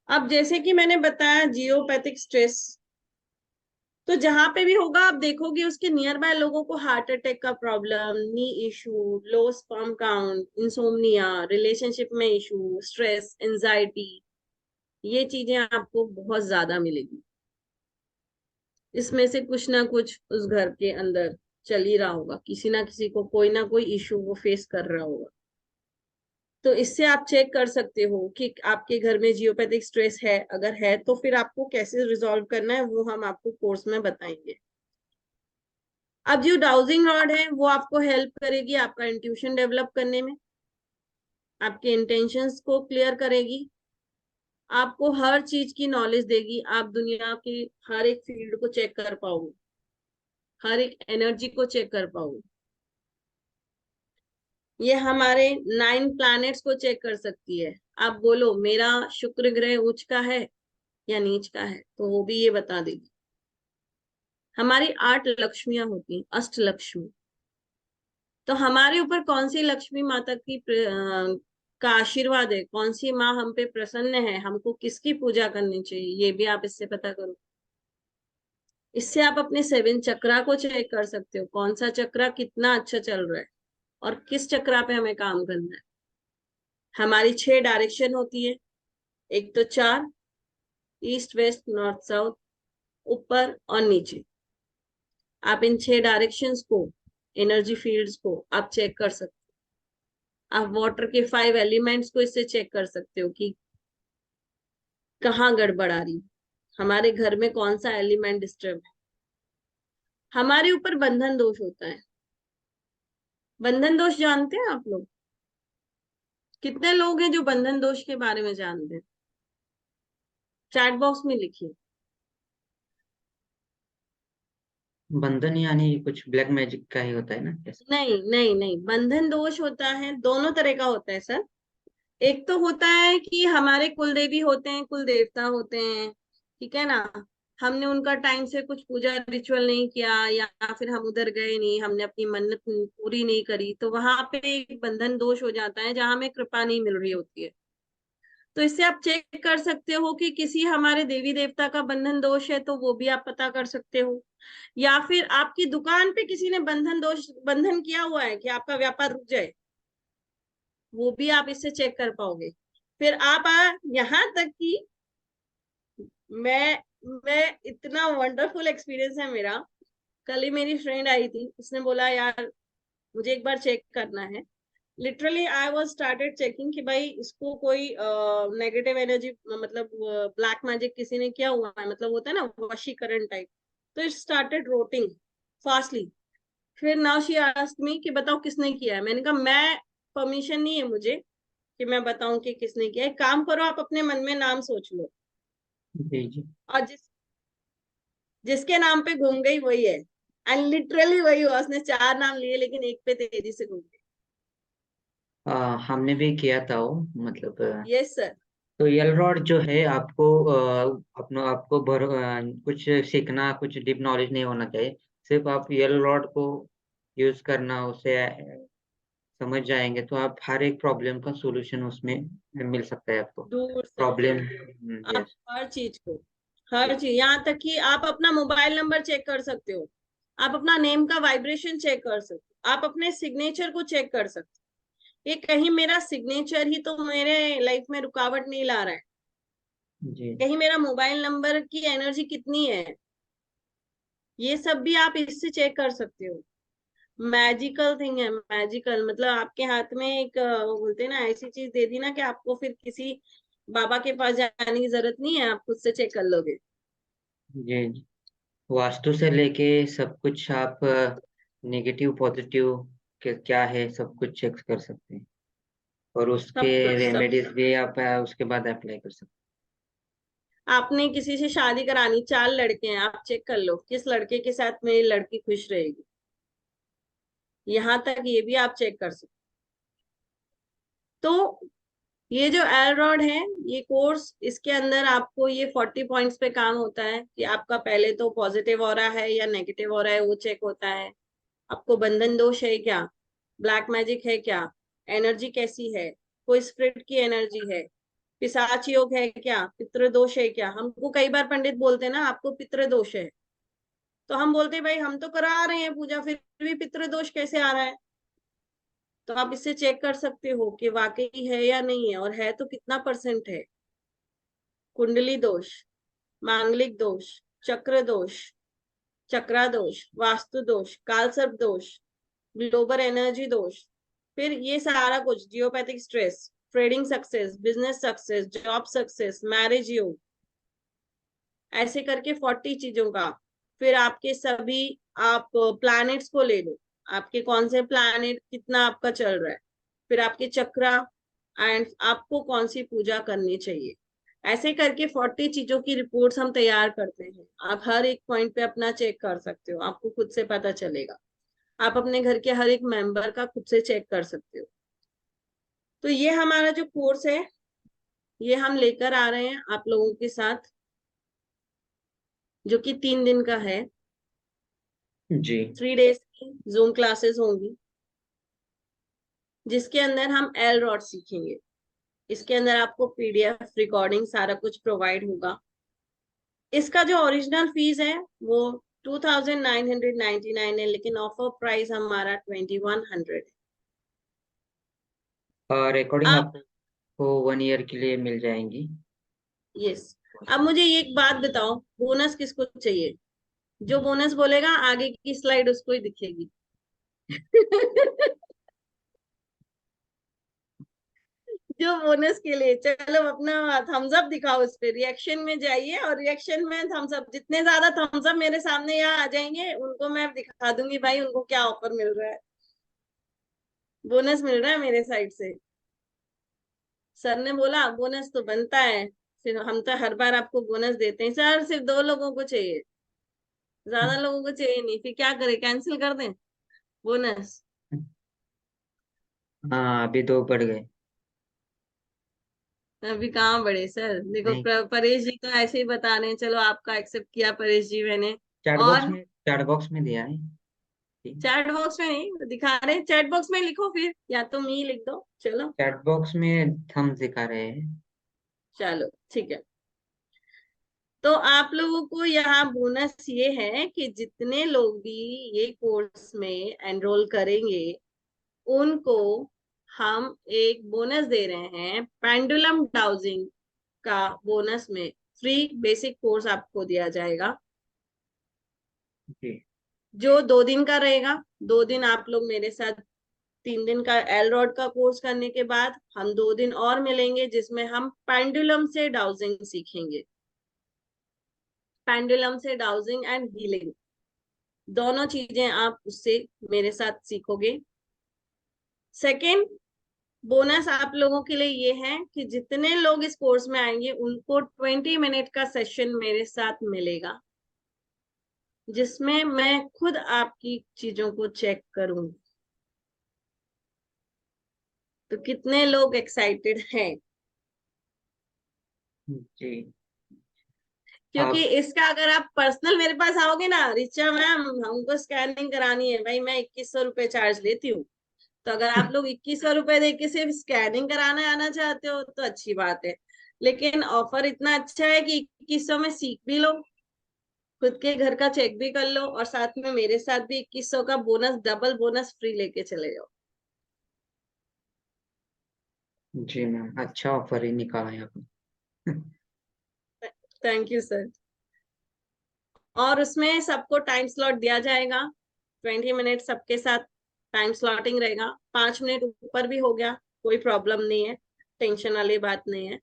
अब जैसे कि मैंने बताया जियोपैथिक स्ट्रेस, तो जहां पे भी होगा आप देखोगे उसके नियर बाय लोगों को हार्ट अटैक का problem, knee issue, low sperm count, insomnia, relationship में इशू, स्ट्रेस, एंजाइटी, ये चीजें आपको बहुत ज्यादा मिलेगी। इसमें से कुछ ना कुछ उस घर के अंदर चल ही रहा होगा, किसी ना किसी को कोई ना कोई इशू वो फेस कर रहा होगा। तो इससे आप चेक कर सकते हो कि आपके घर में जियोपैथिक स्ट्रेस है, अगर है तो फिर आपको कैसे रिजॉल्व करना है वो हम आपको कोर्स में बताएंगे। अब जो डाउजिंग रॉड है वो आपको हेल्प करेगी आपका इंट्यूशन डेवलप करने में, आपके इंटेंशंस को क्लियर करेगी, आपको हर चीज की नॉलेज देगी, आप दुनिया की हर एक फील्ड को चेक कर पाओगे, हर एक एनर्जी को चेक कर पाओगे। ये हमारे 9 प्लैनेट्स को चेक कर सकती है। आप बोलो मेरा शुक्र ग्रह उच्च का है या नीच का है, तो वो भी ये बता देगी। हमारी 8 लक्ष्मियां होती हैं, अष्ट लक्ष्मी। तो हमारे ऊपर कौन सी लक्ष्मी माता की का आशीर्वाद है, कौन सी माँ हम पे प्रसन्न है, हमको किसकी पूजा करनी चाहिए, ये भी आप इससे पता करो। इससे आप अपने 7 चक्रा को चेक कर सकते हो, कौन सा चक्रा कितना अच्छा चल रहा है और किस चक्रा पे हमें काम करना है। हमारी 6 डायरेक्शन होती है, एक तो 4, ईस्ट वेस्ट नॉर्थ साउथ, ऊपर और नीचे। आप इन 6 डायरेक्शंस को, एनर्जी फील्ड्स को आप चेक कर सकते हो। आप वाटर के 5 एलिमेंट्स को इससे चेक कर सकते हो कि कहाँ गड़बड़ आ रही, हमारे घर में कौन सा एलिमेंट डिस्टर्ब है। हमारे ऊपर बंधन दोष होता है। बंधन दोष जानते हैं आप लोग? कितने लोग हैं जो बंधन दोष के बारे में जानते हैं? चैट बॉक्स में लिखिए। बंधन यानी कुछ ब्लैक मैजिक का ही होता है ना, कैसे? नहीं नहीं नहीं, बंधन दोष होता है, दोनों तरह का होता है सर। एक तो होता है कि हमारे कुल देवी होते हैं, कुल देवता होते हैं, ठीक है ना, हमने उनका टाइम से कुछ पूजा रिचुअल नहीं किया, या फिर हम उधर गए नहीं, हमने अपनी मन्नत पूरी नहीं करी, तो वहां पे एक बंधन दोष हो जाता है जहां हमें कृपा नहीं मिल रही होती है। तो इससे आप चेक कर सकते हो कि किसी हमारे देवी देवता का बंधन दोष है, तो वो भी आप पता कर सकते हो। या फिर आपकी दुकान पे किसी ने बंधन दोष, बंधन किया हुआ है कि आपका व्यापार रुक जाए, वो भी आप इससे चेक कर पाओगे। फिर आप यहाँ तक कि मैं मैं इतना वंडरफुल एक्सपीरियंस है मेरा। कल ही मेरी फ्रेंड आई थी, उसने बोला यार मुझे एक बार चेक करना है। Literally I was started checking कि भाई इसको कोई नेगेटिव एनर्जी, मतलब ब्लैक मैजिक किसी ने किया हुआ है, मतलब होता है ना वशीकरण टाइप। तो इट स्टार्टेड रोटिंग फास्टली। फिर नाउ शी आस्क्ड मी कि बताओ किसने किया है। मैंने कहा मैं, परमिशन नहीं है मुझे कि मैं बताऊं कि किसने किया है। काम करो, आप अपने मन में नाम सोच लो, जी जी। और जिसके नाम पे घूम गई वही है। एंड लिटरली वही हुआ, उसने 4 नाम लिए लेकिन एक पे तेजी से घूम गई। हमने भी किया था वो, मतलब यस सर। तो यल रॉड जो है आपको अपना आपको कुछ सीखना, कुछ डीप नॉलेज नहीं होना चाहिए। सिर्फ आप यल रॉड को यूज करना, उसे समझ जाएंगे तो आप हर एक प्रॉब्लम का सॉल्यूशन उसमें मिल सकता है आपको। ढूंढ सकते प्रॉब्लम। हो आप यस। हर चीज को, हर चीज, यहाँ तक कि आप अपना मोबाइल नंबर चेक कर सकते हो, आप अपना नेम का वाइब्रेशन चेक कर सकते हो, आप अपने सिग्नेचर को चेक कर सकते हो। ये कहीं मेरा सिग्नेचर ही तो मेरे लाइफ में रुकावट नहीं ला रहा है, जी। कहीं मेरा मोबाइल नंबर की एनर्जी कितनी है, ये सब भी आप इससे चेक कर सकते हो। मैजिकल थिंग है, मैजिकल मतलब आपके हाथ में एक वो बोलते हैं ना, ऐसी चीज दे दी ना कि आपको फिर किसी बाबा के पास जाने की जरूरत नहीं है, आप खुद से चेक कर लोगे। जी जी। वास्तु से लेके सब कुछ आप, नेगेटिव पॉजिटिव क्या है सब कुछ चेक कर सकते हैं, और उसके सब कुछ सब रेमेडीज भी आप उसके बाद अप्लाई कर सकते आपने किसी से शादी करानी, 4 लड़के हैं, आप चेक कर लो किस लड़के के साथ मेरी लड़की खुश रहेगी, यहाँ तक ये भी आप चेक कर सकते। तो ये जो एलरॉड है, ये कोर्स, इसके अंदर आपको ये 40 पॉइंट्स पे काम होता है कि आपका पहले तो पॉजिटिव ऑरा है या नेगेटिव ऑरा है वो चेक होता है, आपको बंधन दोष है क्या, ब्लैक मैजिक है क्या, एनर्जी कैसी है, कोई स्पिरिट की एनर्जी है, पिशाच योग है क्या, पितृ दोष है क्या। हमको कई बार पंडित बोलते हैं ना आपको पितृ दोष है, तो हम बोलते हैं भाई हम तो करा रहे हैं पूजा, फिर भी पितृ दोष कैसे आ रहा है। तो आप इससे चेक कर सकते हो कि वाकई है या नहीं है, और है तो कितना परसेंट है। कुंडली दोष, मांगलिक दोष, चक्र दोष, चक्रा दोष, वास्तु दोष, कालसर्प दोष, ग्लोबल एनर्जी दोष, फिर ये सारा कुछ, geopathic stress, trading success, business success, job success, marriage योग, ऐसे करके 40 चीजों का। फिर आपके सभी, आप प्लैनेट्स को ले लो, आपके कौन से प्लैनेट कितना आपका चल रहा है, फिर आपके चक्रा, एंड आपको कौन सी पूजा करनी चाहिए, ऐसे करके 40 चीजों की रिपोर्ट्स हम तैयार करते हैं। आप हर एक पॉइंट पे अपना चेक कर सकते हो, आपको खुद से पता चलेगा। आप अपने घर के हर एक मेंबर का खुद से चेक कर सकते हो। तो ये हमारा जो कोर्स है, ये हम लेकर आ रहे हैं आप लोगों के साथ, जो कि 3 दिन का है। हैं। जी 3 डेज की जूम क्लासेस होंगी, जिसके अंदर हम एल रॉड सीखेंगे। इसके अंदर आपको पीडीएफ रिकॉर्डिंग सारा कुछ प्रोवाइड होगा। इसका जो ओरिजिनल फीस है वो 2999 है, लेकिन ऑफर प्राइस हमारा 2100 और है। रिकॉर्डिंग अब आपको 1 ईयर के लिए मिल जाएंगी। यस, अब मुझे ये एक बात बताओ, बोनस किसको चाहिए? जो बोनस बोलेगा आगे की स्लाइड उसको ही दिखेगी। जो बोनस के लिए, चलो अपना थम्स अप दिखाओ, उस पे रिएक्शन में जाइए और रिएक्शन में थम्स अप, जितने ज्यादा थम्स अप मेरे सामने यहाँ आ जाएंगे उनको मैं दिखा दूंगी भाई उनको क्या ऑफर मिल रहा है, बोनस मिल रहा है मेरे साइड से। सर ने बोला बोनस तो बनता है, फिर हम तो हर बार आपको बोनस देते हैं। सर सिर्फ 2 लोगों को चाहिए, ज्यादा लोगों को चाहिए नहीं, फिर क्या करें, कैंसिल कर दें बोनस? हाँ अभी 2 बढ़ गए। अभी कहाँ बढ़े सर, देखो नहीं, परेश जी तो ऐसे ही बता रहे हैं, चलो आपका एक्सेप्ट किया परेश जी मैंने। और चैट बॉक्स में दिया है। ठीक। चैट बॉक्स में नहीं दिखा रहे, चैट बॉक्स में लिखो फिर, या तो मी लिख दो, चलो। चैट बॉक्स में थंब दिखा रहे हैं। चलो ठीक है। तो आप लोगों को यहाँ बोनस ये है कि जितने लोग भी ये कोर्स में एनरोल करेंगे उनको हम एक बोनस दे रहे हैं, पेंडुलम डाउजिंग का बोनस में फ्री बेसिक कोर्स आपको दिया जाएगा, जी जो 2 दिन का रहेगा। 2 दिन आप लोग मेरे साथ, 3 दिन का एल रॉड का कोर्स करने के बाद हम 2 दिन और मिलेंगे, जिसमें हम पेंडुलम से डाउजिंग सीखेंगे। पेंडुलम से डाउजिंग एंड हीलिंग, दोनों चीजें आप उससे मेरे साथ सीखोगे। सेकेंड बोनस आप लोगों के लिए ये है कि जितने लोग इस कोर्स में आएंगे उनको 20 मिनट का सेशन मेरे साथ मिलेगा, जिसमें मैं खुद आपकी चीजों को चेक करूंगी। तो कितने लोग एक्साइटेड हैं? जी। क्योंकि आप इसका अगर आप पर्सनल मेरे पास आओगे ना, रिचा मैम हमको स्कैनिंग करानी है भाई, मैं 2100 रुपये चार्ज लेती हूँ। तो अगर आप लोग 2100 रुपये दे के सिर्फ स्कैनिंग कराने आना चाहते हो तो अच्छी बात है, लेकिन ऑफर इतना अच्छा है कि 2100 में सीख भी लो, खुद के घर का चेक भी कर लो, और साथ में मेरे साथ भी 2100 का बोनस, डबल बोनस फ्री लेके चले जाओ। जी मैम, अच्छा ऑफर ही निकाला है आपने। Thank you sir. और उसमें सबको टाइम स्लॉट दिया जाएगा, 20 मिनट सबके साथ टाइम स्लॉटिंग रहेगा। 5 मिनट ऊपर भी हो गया कोई प्रॉब्लम नहीं है, टेंशन वाली बात नहीं है।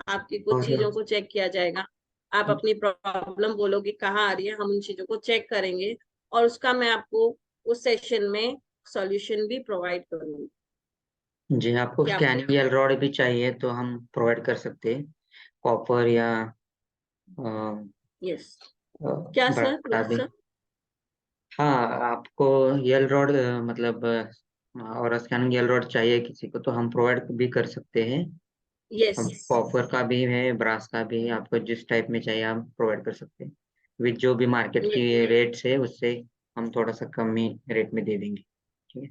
आपकी कुछ और चीजों को चेक किया जाएगा, आप अपनी प्रॉब्लम बोलोगे कहाँ आ रही है, हम उन चीजों को चेक करेंगे और उसका मैं आपको उस सेशन में सॉल्यूशन भी प्रोवाइड करूंगी। जी, आपको क्या आपको स्कैनिंग एल रॉड भी चाहिए तो हम प्रोवाइड कर सकते हैं, कॉपर या यस, क्या बड़ा सर, का यस भी। सर। हाँ, आपको यल रॉड मतलब और स्कैनिंग यल रॉड चाहिए किसी को तो हम प्रोवाइड भी कर सकते हैं। यस, हम कॉपर का भी है, ब्रास का भी है, आपको जिस टाइप में चाहिए हम प्रोवाइड कर सकते हैं। विथ जो भी मार्केट यस। की रेट्स है उससे हम थोड़ा सा कम ही रेट में दे देंगे। ठीक है।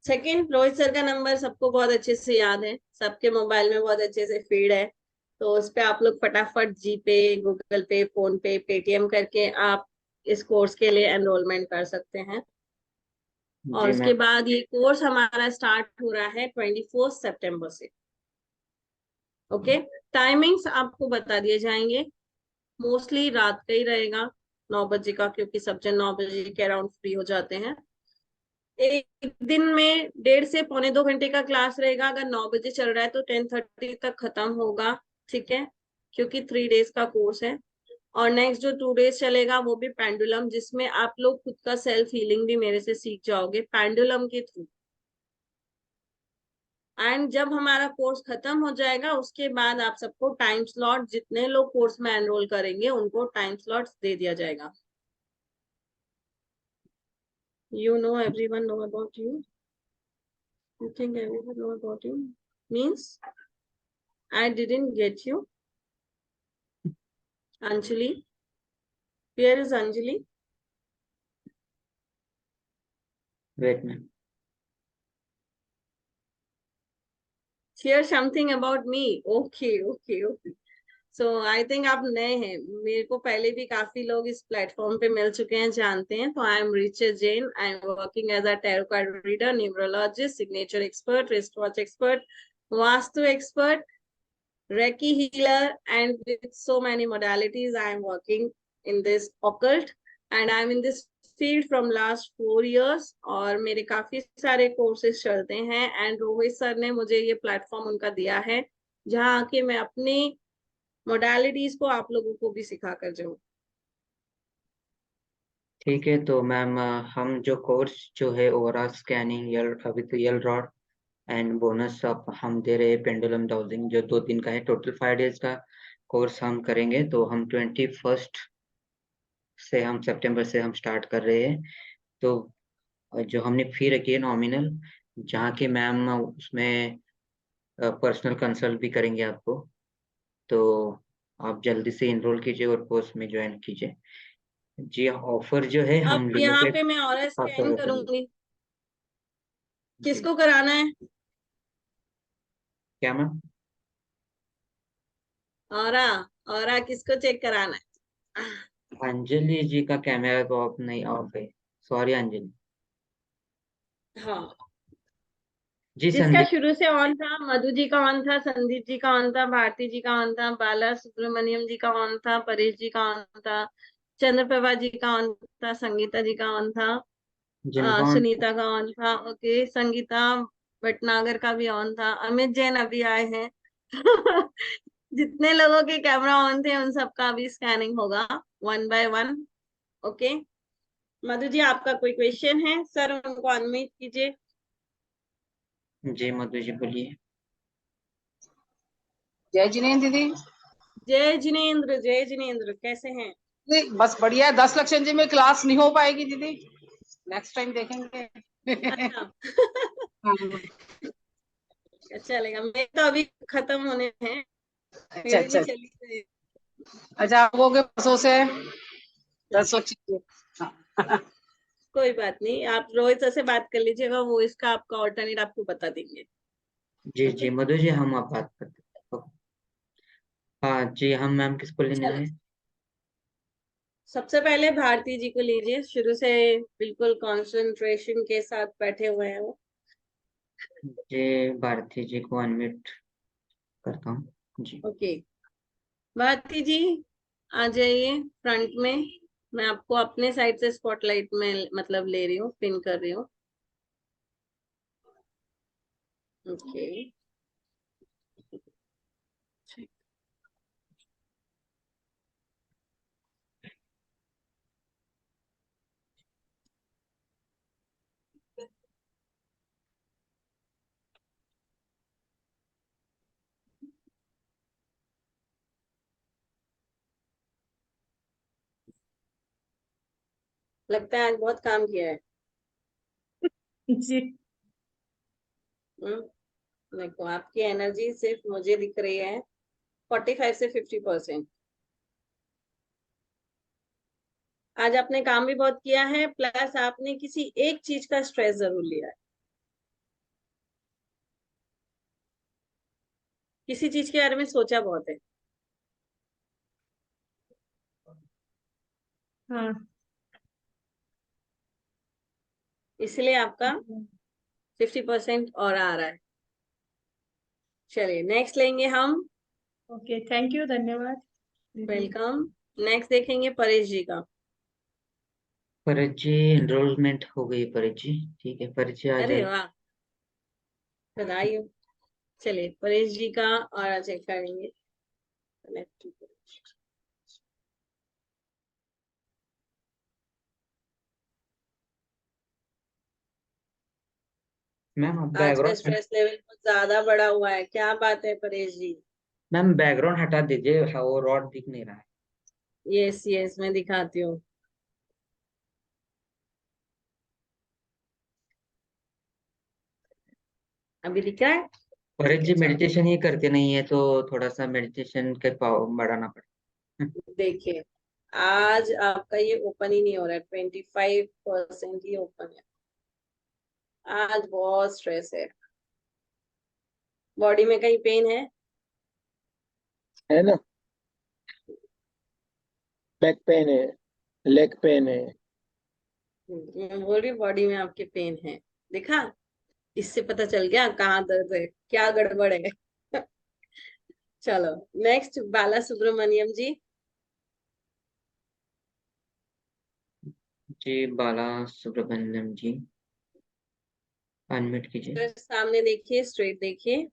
सेकंड, रोहित सर का नंबर सबको बहुत अच्छे से याद है, सबके मोबाइल में बहुत अच्छे से फीड है। तो उस पे आप लोग फटाफट जी पे, गूगल पे, फोन पे, पेटीएम करके आप इस कोर्स के लिए एनरोलमेंट कर सकते हैं। और जी उसके मैम। बाद ये कोर्स हमारा स्टार्ट हो रहा है 24 सितंबर से। ओके, टाइमिंग्स आपको बता दिए जाएंगे। मोस्टली रात का ही रहेगा, 9 बजे का, क्योंकि सब जन 9 बजे के अराउंड फ्री हो जाते हैं। एक दिन में 1.5 से 1.25 घंटे का क्लास रहेगा। अगर 9 बजे चल रहा है तो 10:30 तक खत्म होगा। ठीक है, क्योंकि 3 डेज का कोर्स है। और नेक्स्ट जो 2 डेज चलेगा वो भी पेंडुलम, जिसमें आप लोग खुद का सेल्फ हीलिंग भी मेरे से सीख जाओगे पेंडुलम के थ्रू। एंड जब हमारा कोर्स खत्म हो जाएगा उसके बाद आप सबको टाइम स्लॉट, जितने लोग कोर्स में एनरोल करेंगे उनको टाइम स्लॉट्स दे दिया जाएगा। You know everyone know about you? You think everyone know about you? Means I didn't get you. Anjali. Where is Anjali? Wait ma'am. Share something about me. Okay, okay, okay. So I think आप नए हैं, मेरे को पहले भी काफी लोग इस प्लेटफॉर्म पे मिल चुके हैं, जानते हैं। तो I am Richa Jain, I am working as a tarot card reader, numerologist, signature expert, wrist watch expert, vastu expert, reiki healer, and with so many modalities I am working in this occult, and I am in this field from last 4 years। और मेरे काफी सारे कोर्सेज चलते हैं। एंड रोहित सर ने मुझे ये प्लेटफॉर्म उनका दिया है जहाँ आके मैं अपनी मोडालिटीज को आप लोगों को भी सिखा कर जाऊं। ठीक है, तो मैम हम जो कोर्स जो है ओवरऑल स्कैनिंग यल अभी तो यल रॉड एंड बोनस आप हम दे रहे हैं पेंडुलम डाउजिंग, जो 2 दिन का है, टोटल 5 डेज का कोर्स हम करेंगे। तो हम 21 से हम सितंबर से हम स्टार्ट कर रहे हैं। तो जो हमने फी रखी है नॉमिनल, जहाँ की मैम उसमें पर्सनल कंसल्ट भी करेंगे आपको। तो आप जल्दी से इनरोल कीजिए और कोर्स में ज्वाइन कीजिए। जी, ऑफर जो है अब हम यहाँ लिमिटेड पे मैं और ऑफर स्कैन रखेंगे। करूंगी, जी, किसको कराना है? क्या मैम? औरा, औरा किसको चेक कराना है? अंजलि जी का कैमरा तो ऑफ नहीं, ऑफ है। सॉरी अंजलि। हाँ, जी जिसका संदीप। शुरू से ऑन था, मधु जी का ऑन था, संदीप जी का ऑन था, भारती जी का ऑन था, बाला सुब्रमण्यम जी का ऑन था, परेश जी का ऑन था, चंद्रप्रभा जी का ऑन था, संगीता जी का ऑन था, जिनका सुनीता का ऑन था। ओके, संगीता भटनागर का भी ऑन था, अमित जैन अभी आए हैं। जितने लोगों के कैमरा ऑन थे उन सबका अभी स्कैनिंग होगा, 1 by 1। ओके, मधु जी आपका कोई क्वेश्चन है? सर उनको अनम्यूट कीजिए। जी मधु जी बोलिए। जय जिनेन्द्र दीदी। जय जिनेन्द्र, जय जिनेन्द्र, कैसे हैं? नहीं, बस बढ़िया है। 10 लक्ष्मण जी में क्लास नहीं हो पाएगी दीदी, नेक्स्ट टाइम देखेंगे। अच्छा। हाँ, चलेगा, मेरे तो अभी खत्म होने हैं, अच्छा मेरे भी अच्छा। चली गई। अच्छा, आप हो गए परसों से 10 लक्ष्मण जी। हाँ। कोई बात नहीं, आप रोहित सर से बात कर लीजिएगा, वो इसका आपका ऑल्टरनेट आपको बता देंगे। जी ओके, जी मधु जी, हम आप बात करते हैं। हाँ जी, हम मैम किसको लेना चलो, है? सबसे पहले भारती जी को लीजिए, शुरू से बिल्कुल कंसंट्रेशन के साथ बैठे हुए हैं वो। जी, भारती जी को अनम्यूट करता हूँ। जी। ओके, भारती जी आ जाइए फ्रंट में। मैं आपको अपने साइड से स्पॉटलाइट में मतलब ले रही हूँ, पिन कर रही हूँ। ओके, लगता है आज बहुत काम किया है। जी। देखो आपकी एनर्जी सिर्फ मुझे दिख रही है 45 से 50%। आज आपने काम भी बहुत किया है, प्लस आपने किसी एक चीज का स्ट्रेस जरूर लिया है। किसी चीज के बारे में सोचा बहुत है। हाँ। इसलिए आपका 50% और आ रहा है। चलिए नेक्स्ट लेंगे हम। ओके, थैंक यू, धन्यवाद। वेलकम। नेक्स्ट देखेंगे परेश जी का। परेश जी एनरोलमेंट हो गई परेश जी, ठीक है परेश जी आ अरे जाए। वाह, बधाई हो। चलिए परेश जी का और चेक करेंगे। मैम आप आज का बैकग्राउंड, स्ट्रेस लेवल बहुत ज्यादा बढ़ा हुआ है, क्या बात है परेश जी? मैम बैकग्राउंड हटा दीजिए, हाँ, वो रॉड दिख नहीं रहा है। यस यस, मैं दिखाती हूँ। अभी दिख रहा है? परेश ठीक है जी चलो। मेडिटेशन ही करते नहीं है, तो थोड़ा सा मेडिटेशन के पावर बढ़ाना पड़ेगा। देखिए आज आपका ये ओपन ही नहीं हो रहा है, 25% ही ओपन है। आज बहुत स्ट्रेस है। बॉडी में कहीं पेन है ना, बैक पेन है, लेग पेन है। मैं बोल रही बॉडी में आपके पेन है। देखा, इससे पता चल गया कहाँ दर्द है, क्या गड़बड़ है। चलो नेक्स्ट बाला सुब्रमण्यम जी। जी बाला सुब्रमण्यम जी, अनम्यूट कीजिए। तो सामने देखिए, स्ट्रेट देखिए।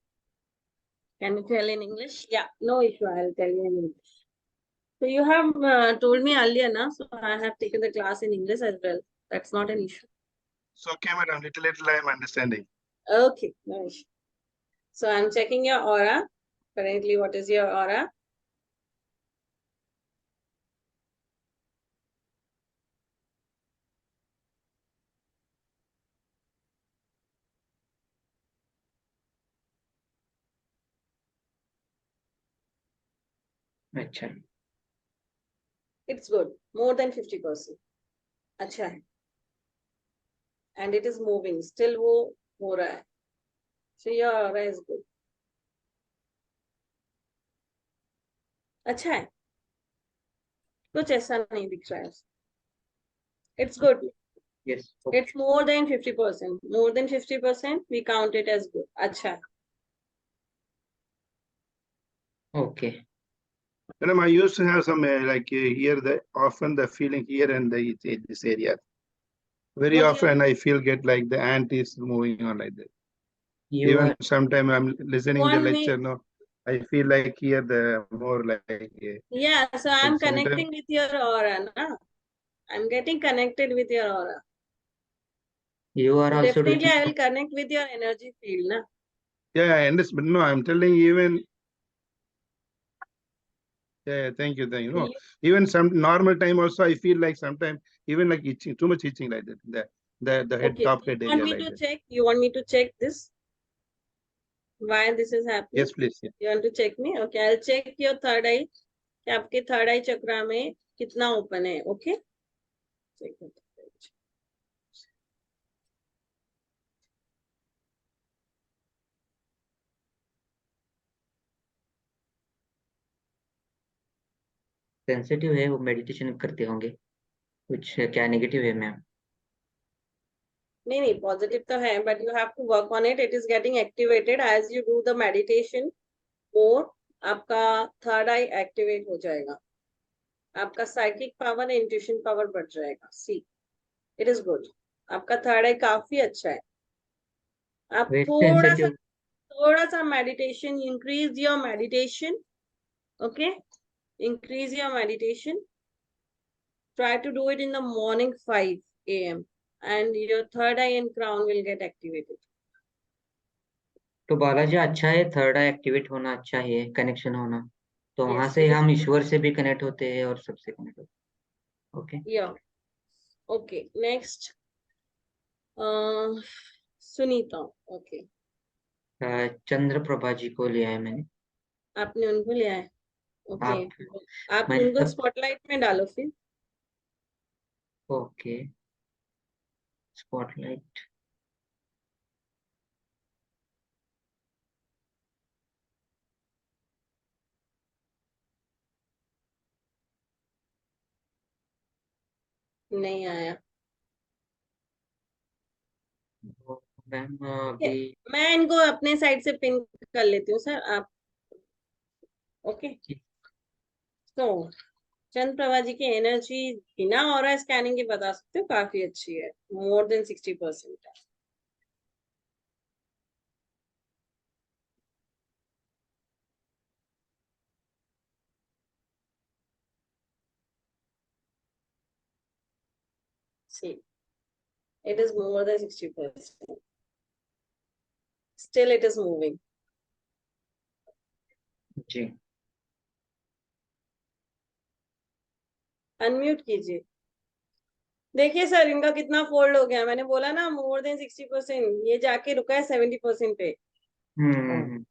Can you tell in English? या no issue, I will tell you in English. So you have told me earlier, na? So I have taken the class in English as well. That's not an issue. So okay, madam, little I am understanding. Okay, no issue. So I'm checking your aura. Currently, what is your aura? अच्छा, It's good. More than 50%. अच्छा है. And it is moving. Still वो हो रहा है. So your aura is good. अच्छा है. कुछ ऐसा नहीं दिख रहा है. It's good. Yes It's more than 50%. More than 50%, we count it as good. अच्छा है. Okay. Madam, I used to have some here the often the feeling here and this area. Very What often I feel get like the ant is moving on like that. You Even are, sometime I'm you listening the want me? lecture, no, I feel like here the more Yeah, so I'm sometimes. connecting with your aura, na? I'm getting connected with your aura. You are So also definitely I doing. will connect with your energy field, na? Yeah, I understand. But no, I'm telling even. Yeah, thank you, thank you. No, You, even some normal time also I feel like sometimes even like itching, too much itching like that. The head, okay, top you head want area me like to that. check? You want me to check this? Why this is happening? Yes, please. Yeah. You want to check me? Okay, I'll check your third eye. कि आपके थर्ड आई चक्रा में कितना ओपन है. ओके, सेंसिटिव है, वो मेडिटेशन करते होंगे कुछ, क्या नेगेटिव है मैम? नहीं नहीं, पॉजिटिव तो है, but you have to work on it. It is getting activated as you do the meditation more. आपका थर्ड आई एक्टिवेट हो जाएगा. आपका साइकिक पावर, इंट्यूशन पावर बढ़ जाएगा. सी, इट इज गुड. आपका थर्ड आई काफी अच्छा है. आप वेरी सेंसिटिव। थोड़ा सा meditation, increase your meditation. Okay, increase your meditation. Try to do it in the morning 5 a.m. and your third eye and crown will get activated. तो बालाजी अच्छा है, थर्ड आई एक्टिवेट होना अच्छा है, कनेक्शन होना, तो वहां Yes, से it is हम good. ईश्वर से भी कनेक्ट होते हैं और सबसे कनेक्ट होते हैं। Okay. Yeah. Okay next Sunita. Okay Chandra Prabha ji को लिया है मैंने। आपने उनको लिया है। ओके आप आप मैंने उनको सब। स्पॉटलाइट में डालो फिर। Okay spotlight. नहीं आया। मैम ठीक है, अभी। मैं इनको अपने साइड से पिन कर लेती हूँ सर आप। ओके तो चंद्र प्रभा जी की एनर्जी बिना ऑरा स्कैनिंग के बता सकते हो, काफी अच्छी है, मोर देन 60% है। See, it is more than 60%. Still it is moving. जी अनम्यूट कीजिए। देखिए सर इनका कितना फोल्ड हो गया, मैंने बोला ना मोर देन 60%, ये जाके रुका है 70% पे। हम्म।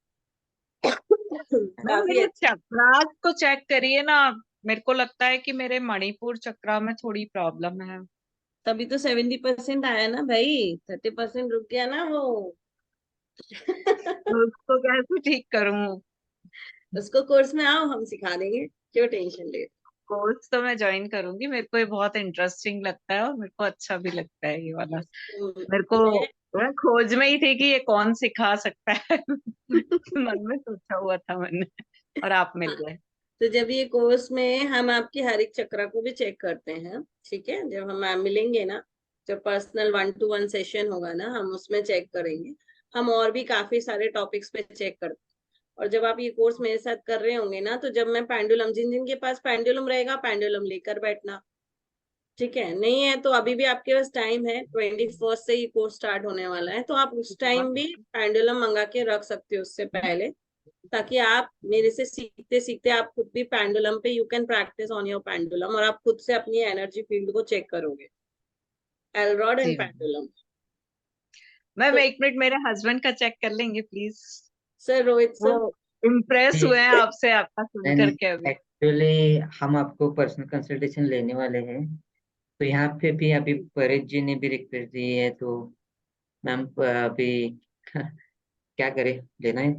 मैम काफी मेरे अच्छा। चक्रास को चेक करिए ना। मेरे को लगता है कि मेरे मणिपुर चक्रा में थोड़ी प्रॉब्लम है। तभी तो 70% आया ना भाई, 30% रुक गया ना वो। तो उसको कैसे ठीक करूं? उसको कोर्स में आओ, हम सिखा देंगे, क्यों टेंशन ले। कोर्स तो मैं ज्वाइन करूंगी, मेरे को ये बहुत इंटरेस्टिंग लगता है और मेरे को अच्छा भी लगता है ये वाला। मेरे को मैं मैं खोज में ही थी कि ये कौन सिखा सकता है। मन में सोचा हुआ था मैंने, और आप मिल गए। तो जब ये कोर्स में हम आपकी हर एक चक्र को भी चेक करते हैं, ठीक है, जब हम मिलेंगे ना, जब पर्सनल 1-to-1 सेशन होगा ना, हम उसमें चेक करेंगे। हम और भी काफी सारे टॉपिक्स पे चेक करते हैं। और जब आप ये कोर्स मेरे साथ कर रहे होंगे ना, तो जब मैं पेंडुलम, जिन जिन के पास पेंडुलम रहेगा, पेंडुलम लेकर बैठना, ठीक है। नहीं है तो अभी भी आपके पास टाइम है, 21 से ही कोर्स स्टार्ट होने वाला है, तो आप उस टाइम भी पेंडुलम मंगा के रख सकते हो उससे पहले, ताकि आप मेरे से सीखते सीखते आप खुद भी पेंडुलम पे, you can practice on your pendulum, और आप खुद से अपनी एनर्जी फील्ड को चेक करोगे, L rod and G pendulum. Ma'am, तो 1 मिनट मेरे हस्बैंड का चेक कर लेंगे प्लीज। सर रोहित वो सर। इम्प्रेस हुए हैं आपसे, आपका सुन नहीं करके अभी। एक्चुअली हम आपको पर्सनल कंसल्टेशन लेने वाले हैं, तो यहाँ पे भी अभी परेश जी ने भी रिक्वेस्ट दी है, तो मैम अभी क्या करें, लेना है।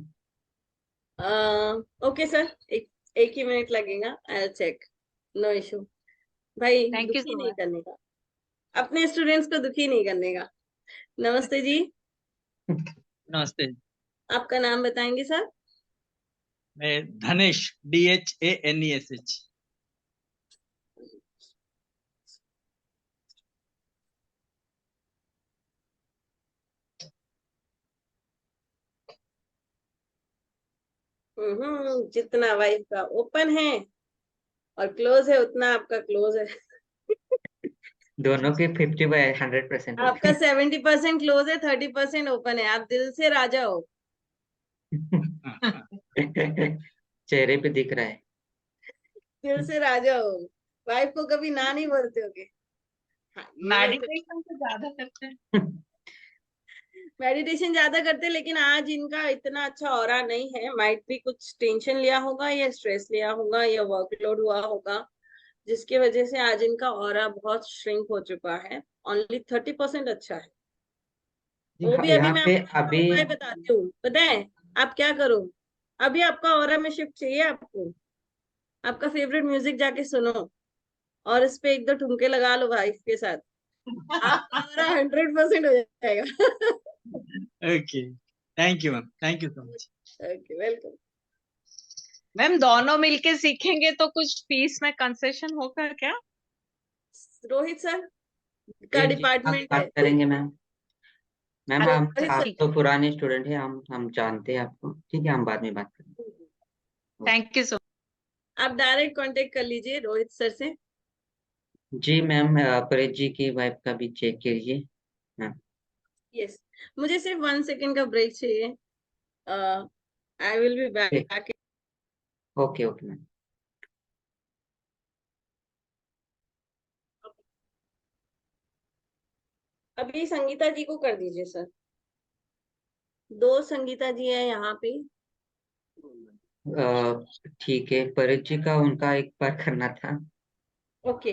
ओके सर, एक ही मिनट लगेगा, आई चेक, नो इशू। भाई थैंक यू दुखी सो नहीं मच। करने का, अपने स्टूडेंट्स को दुखी नहीं करने का। नमस्ते जी, नमस्ते। आपका नाम बताएंगे सर? मैं धनेश, DHANESH। जितना वाइफ का ओपन है और क्लोज है, उतना आपका क्लोज है। दोनों के 50/100% आपका है। 70% क्लोज है, 30% ओपन है, आप दिल से राजा हो। चेहरे पे दिख रहा है। दिल से राजा हो, वाइफ को कभी ना नहीं बोलते होगे। हाँ ये बात है। मेडिटेशन तो ज्यादा करते हैं। मेडिटेशन ज्यादा करते, लेकिन आज इनका इतना अच्छा ऑरा नहीं है, माइट भी कुछ टेंशन लिया होगा या स्ट्रेस लिया होगा या वर्कलोड हुआ होगा, जिसकी वजह से आज इनका ऑरा बहुत श्रिंक हो चुका है। ओनली 30% अच्छा है। जी वो हाँ, भी अभी यहाँ मैं पे आपको अपना अभी। उपाय बताती हूँ, पता है आप क्या करो? अभी आपका ऑरा में शिफ्ट चाहिए आपको, आपका फेवरेट म्यूजिक जाके सुनो, और इस पे 1-2 ठुमके लगा लो वाइफ के साथ, आपका ऑरा 100% हो जाएगा। Okay, thank you ma'am, thank you so much. Okay welcome. Ma'am दोनों मिलके सीखेंगे तो कुछ फीस में कंसेशन होगा क्या? रोहित सर का जी जी आप डिपार्टमेंट है। बात करेंगे मैम। मैम हम रोहित आप सर, तो पुराने स्टूडेंट हैं, हम जानते हैं आपको, ठीक है, हम बाद में बात करेंगे। थैंक यू सो आप डायरेक्ट कांटेक्ट कर लीजिए रोहित सर से। जी मैम, परेश जी की वाइफ का भी चेक कीजिए मैम। यस, मुझे सिर्फ 1 सेकेंड का ब्रेक चाहिए, I will be back. Okay okay ma'am. अभी संगीता जी को कर दीजिए सर। 2 संगीता जी है यहाँ पे। ठीक है, परिचय का उनका एक बार करना था। ओके।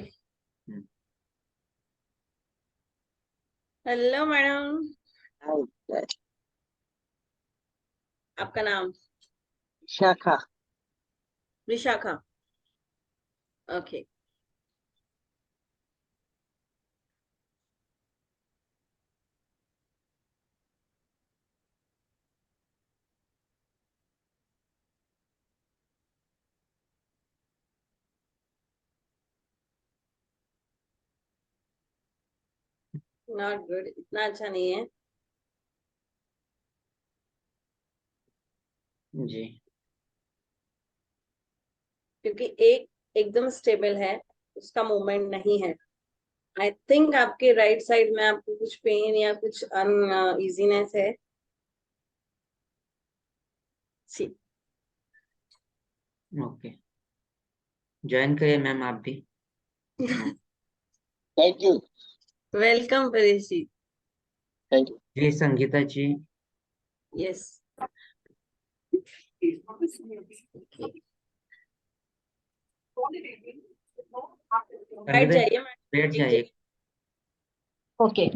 हेलो मैडम, आपका नाम? शाखा। विशाखा। ओके। नॉट गुड, इतना अच्छा नहीं है। जी। क्योंकि एक एकदम स्टेबल है, उसका मूवमेंट नहीं है। आई थिंक आपके राइट साइड में आपको कुछ पेन या कुछ अनइजीनेस है। सी। ओके, ज्वाइन करिए मैम आप भी। Thank you. Welcome Paresh ji. Thank you. जी संगीता जी। यस। बैठ संगीता जाइए बैठ जाइए। ओके।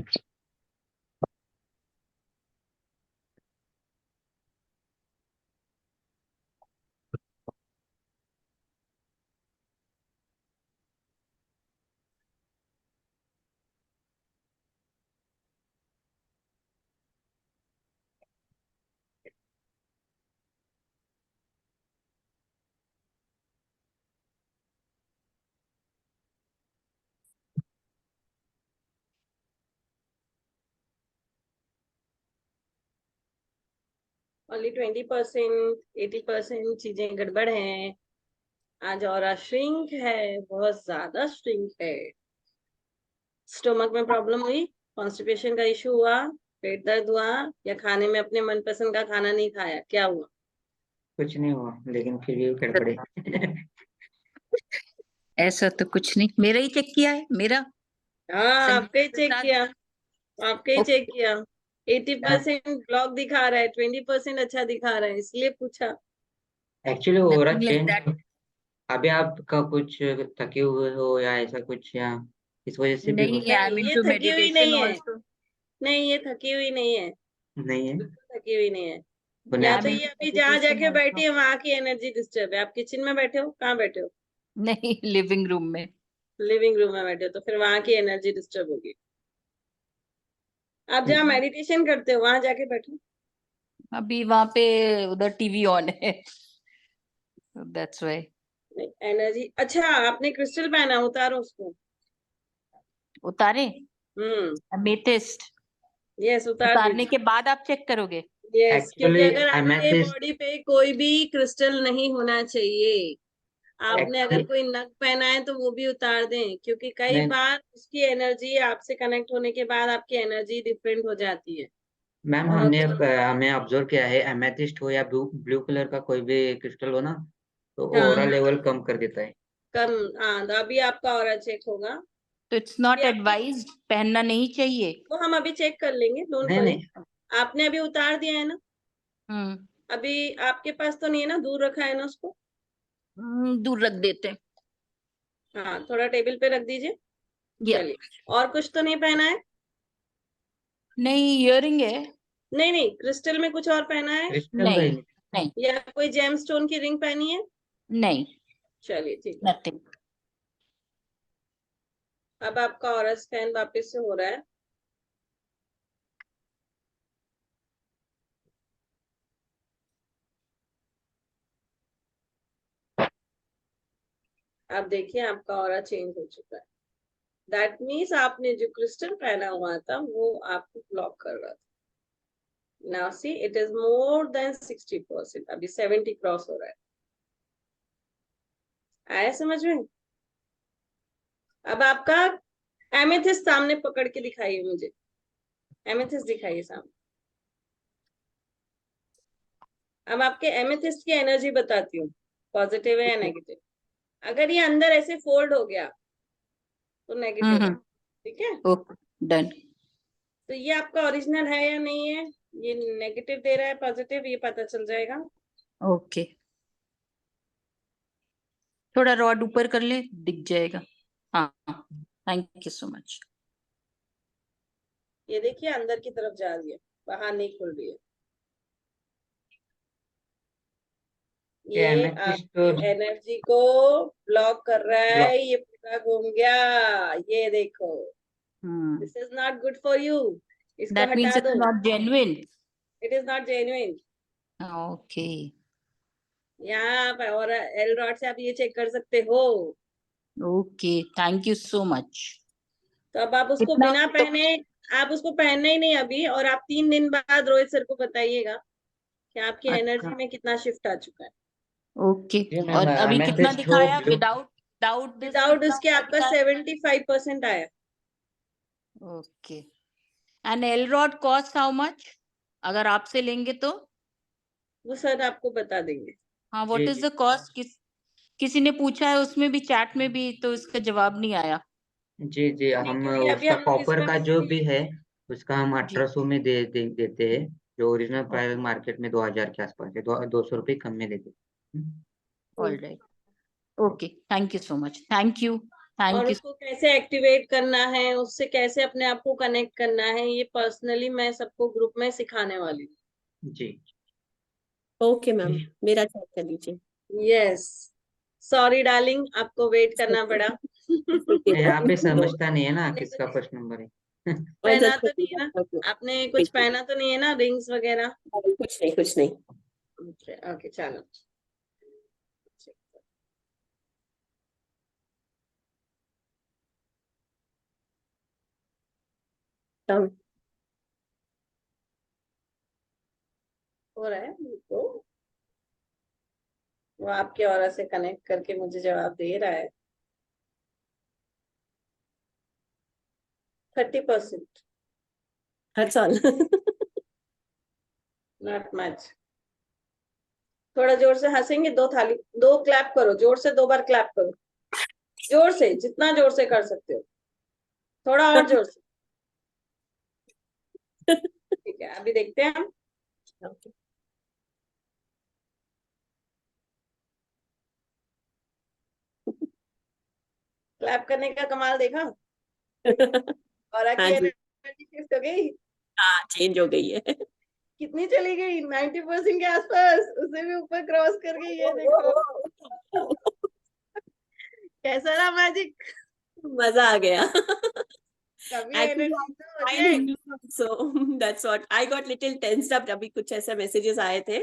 ओनली 20%, 80% चीजें गड़बड़ हैं आज। और श्रिंक है, बहुत ज्यादा श्रिंक है। स्टोमक में प्रॉब्लम हुई, कॉन्स्टिपेशन का इशू हुआ, पेट दर्द हुआ, या खाने में अपने मनपसंद का खाना नहीं खाया, क्या हुआ? कुछ नहीं हुआ, लेकिन फिर भी गड़बड़े। ऐसा तो कुछ नहीं, मेरा ही चेक किया है मेरा। हाँ, आपका ही चेक प्रसाद। किया, आपका ही चेक किया। 80% मैम ब्लॉक दिखा रहा है, 20% अच्छा दिखा रहा है, इसलिए पूछा। Actually overall Nothing like that. Change. अभी आपका कुछ थके हुए हो या ऐसा कुछ, या इस वजह से भी नहीं, हो? आई एम नहीं, ये इनटू थकी हुई मेडिटेशन नहीं है। आल्सो। नहीं, ये थकी हुई नहीं है, नहीं है। बिल्कुल थकी हुई नहीं है। तो या आई एम तो नेचुरल। ये इनटू अभी जहाँ मेडिटेशन जाके बैठी आल्सो। है वहां की एनर्जी डिस्टर्ब है। आप किचन में बैठे हो? कहाँ बैठे हो? नहीं, लिविंग रूम में। लिविंग रूम में बैठे हो, तो फिर वहां की एनर्जी डिस्टर्ब होगी। आप जहाँ मेडिटेशन करते हो वहां जाके बैठो। अभी वहां पे उधर टीवी ऑन है, दैट्स व्हाई। एनर्जी। अच्छा, आपने क्रिस्टल पहना, उतारो उसको। उतारे? हम्म। अमेथिस्ट। यस, उतार उतारने दीजिए। के बाद आप चेक करोगे? यस, क्योंकि एक्चुअली अगर आपके एमेथिस्ट। बॉडी पे कोई भी क्रिस्टल नहीं होना चाहिए। आपने अगर एक्चुअली कोई नग पहना है तो वो भी उतार दें, क्योंकि कई नहीं बार उसकी एनर्जी आपसे कनेक्ट होने के बाद आपकी एनर्जी डिफरेंट हो जाती है। मैम, हमें ऑब्जर्व किया है, एमेथिस्ट हो या ब्लू कलर का कोई भी क्रिस्टल हो ना, तो हाँ, ओवरऑल लेवल कम कर देता है। कम। हाँ, तो अभी आपका ऑरा चेक होगा। तो इट्स नॉट ये आपकी, एडवाइज्ड, पहनना नहीं चाहिए। वो हम अभी चेक कर लेंगे, डोंट नहीं वरी। नहीं। आपने अभी उतार दिया है ना? हम्म। अभी आपके पास तो नहीं है ना, दूर रखा है ना उसको? दूर रख देते हैं। हाँ, थोड़ा टेबल पे रख दीजिए। या चलिए। और कुछ तो नहीं पहना है? नहीं, इयरिंग है। नहीं नहीं, क्रिस्टल में कुछ और पहना है? क्रिस्टल नहीं, नहीं। नहीं, या कोई जेम स्टोन की रिंग पहनी है? नहीं, चलिए, ठीक है। नथिंग। अब आपका ऑरा स्कैन वापस से हो रहा है। आप देखिए, आपका ऑरा चेंज हो चुका है। दैट मीन्स आपने जो क्रिस्टल पहना हुआ था वो आपको ब्लॉक कर रहा था। Now see, it is more than 60%, अभी 70 क्रॉस हो रहा है। आया समझ में? अब आपका एमेथिस्ट सामने पकड़ के दिखाइए मुझे। एमेथिस्ट दिखाइए सामने। अब आपके एमेथिस्ट की एनर्जी बताती हूँ, पॉजिटिव है या नेगेटिव। अगर ये अंदर ऐसे फोल्ड हो गया तो नेगेटिव है, ठीक है? Okay, done. तो ये आपका ओरिजिनल है या नहीं है, ये नेगेटिव दे रहा है पॉजिटिव, ये पता चल जाएगा। ओके, थोड़ा रॉड ऊपर कर ले, दिख जाएगा। हाँ, थैंक यू सो मच। ये देखिए अंदर की तरफ जा रही है, बाहर नहीं खुल रही है। ये ये amethyst तो आपकी एनर्जी को ब्लॉक कर रहा है, ये पूरा घूम गया, ये देखो, this is not good for you, इसको दैट मीन्स हटा इट्स दो, not genuine. It is not genuine. Okay, यहाँ आप और एल रॉड से आप ये चेक कर सकते हो। Okay, thank you so much. तो अब आप उसको कितना बिना पहने, आप उसको पहनना ही नहीं अभी, और आप 3 दिन बाद रोहित सर को बताइएगा कि आपकी एनर्जी अच्छा, में कितना शिफ्ट आ चुका है। ओके। जी और मैम, अभी कितना amethyst जो दिखाया blue without without this? Without उसके आपका 75% आया। Okay, and L rod cost how much अगर आपसे लेंगे तो? वो सर आपको बता देंगे। हाँ, व्हाट जी इज जी द कॉस्ट? किसी ने पूछा है उसमें भी, चैट में भी, तो इसका जवाब नहीं आया। जी जी नहीं, हम क्योंकि अभी उसका हम लोग कॉपर का इसमें जो भी है उसका हम जी, 1800 में देते हैं। जो ओरिजिनल प्राइस मार्केट में 2000 के आसपास है, 200 रुपये कम में देते हैं। All right, okay, thank you so much, thank you, और थैंक यू। उसको कैसे एक्टिवेट करना है, उससे कैसे अपने आप को कनेक्ट करना है, ये पर्सनली मैं सबको ग्रुप में सिखाने वाली जी ओके मैम, मेरा चेक कर लीजिए। हूँ। यस, सॉरी डार्लिंग, आपको वेट करना पड़ा। यहाँ पे समझता नहीं है ना आपने किसका कुछ फर्स्ट नंबर है। पहना तो नहीं है ना, आपने कुछ पहना तो नहीं है ना, रिंग्स वगैरह? कुछ नहीं, कुछ नहीं। ओके, चलो। Done. हो रहा है तो वो आपके ऑरा से कनेक्ट करके मुझे जवाब दे रहा है। 30%, That's all. Not much. थोड़ा जोर से हंसेंगे, 2 थाली, 2 क्लैप करो, जोर से 2 बार क्लैप करो, जोर से, जितना जोर से कर सकते हो, थोड़ा और जोर से। ठीक है, अभी देखते हैं हम। क्लैप करने का कमाल देखा, और हाँ आपकी जी, एनर्जी शिफ्ट हो गई। हाँ, चेंज हो गई है। कितनी चली गई? 90% के आसपास, उससे भी ऊपर क्रॉस कर गई है, देखो कैसा रहा मैजिक। मजा आ गया। कभी Actually, एनर्जी I तो tried Hindu, so that's what I got little tensed up. अभी कुछ ऐसा messages आए थे,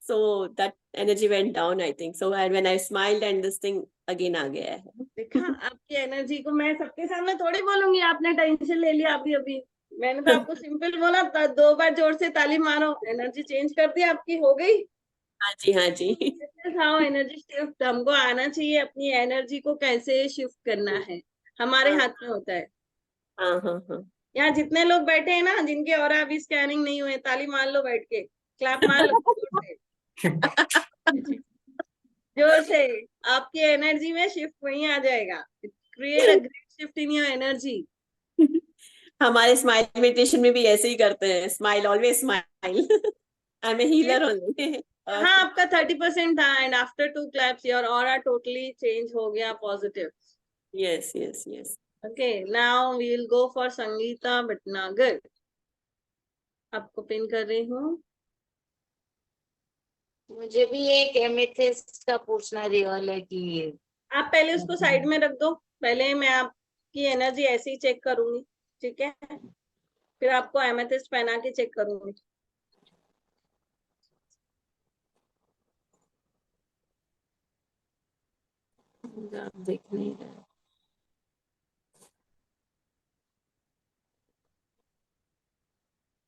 so that energy went down, I think. So and when I smiled and this thing again आ गया है। देखा, आपकी एनर्जी को मैं सबके सामने थोड़ी बोलूंगी आपने टेंशन ले लिया अभी अभी। मैंने तो आपको सिंपल बोला, 2 बार जोर से ताली मारो, एनर्जी चेंज कर दी आपकी, हो गई। हाँ जी, हाँ जी। हाउ एनर्जी शिफ्ट, हमको आना चाहिए अपनी एनर्जी को कैसे शिफ्ट करना है, हमारे हाँ, हाथ में होता है। हाँ, हाँ, हाँ। यहाँ जितने लोग बैठे हैं ना, जिनके और अभी स्कैनिंग नहीं हुए, ताली मार लो बैठ के, क्लैप मार लो जोर से, जोर से। आपकी एनर्जी में शिफ्ट वहीं आ जाएगा। Create a great shift in your energy. हमारे स्माइल मेडिटेशन में भी ऐसे ही करते हैं, smile, always smile. I am a healer only. हाँ, आपका 30% था, and after 2 claps your aura totally change हो गया positive. Yes, yes, yes. Okay, now we will go for Sangeeta Bhatnagar. आपको पिन कर रही हूँ। मुझे भी एक एमेथिस्ट का पूछना रियल है कि आप पहले उसको साइड में रख दो, पहले मैं आपकी एनर्जी ऐसे ही चेक करूंगी, ठीक है? फिर आपको एमेथिस्ट पहना के चेक करूंगी। आप देख नहीं रहे।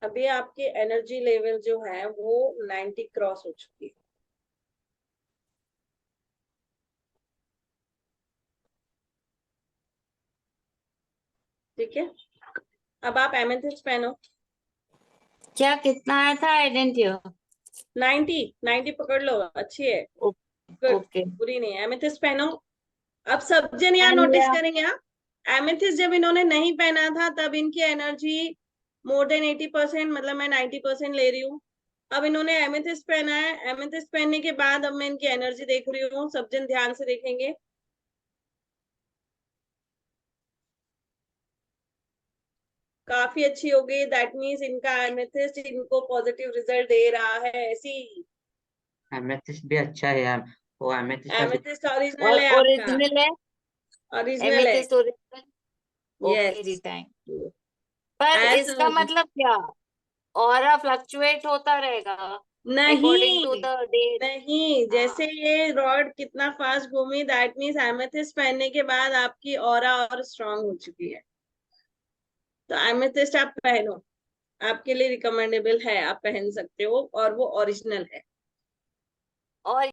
अभी आपकी एनर्जी लेवल जो है वो 90 क्रॉस हो चुकी है। ठीक है, अब आप एमेथिस्ट पहनो। क्या कितना आया था? I didn't here. 90 पकड़ लो, अच्छी है, गुड, ओके, बुरी नहीं है। एमेथिस्ट पहनो। अब सब जन यहाँ पहन नोटिस लिया। करेंगे, एमेथिस्ट जब इन्होंने नहीं पहना था तब इनकी एनर्जी मोर देन 80%, मतलब मैं 90% ले रही हूँ। अब इन्होंने एमेथिस्ट पहना है, एमेथिस्ट पहनने के बाद अब मैं इनकी एनर्जी देख रही हूँ, सब जन ध्यान से देखेंगे। काफी अच्छी हो गई, दैट मीन्स इनका एमेथिस्ट इनको पॉजिटिव रिजल्ट दे रहा है। ऐसी एमेथिस्ट भी अच्छा है यार, वो एमेथिस्ट का एमेथिस्ट ओरिजिनल और है आपका, ओरिजिनल है, ओरिजिनल है। Amethyst original. ओके जी, यस, थैंक यू। पर इसका मतलब क्या, ऑरा फ्लक्चुएट होता रहेगा अकॉर्डिंग टू नहीं द डे? नहीं, जैसे ये रॉड कितना फास्ट घूमी, दैट मीन्स एमेथिस्ट पहनने के बाद आपकी ऑरा और स्ट्रांग हो चुकी है। तो एमेथिस्ट आप पहनो, आपके लिए रिकमेंडेबल है, आप पहन सकते हो, और वो ओरिजिनल है। और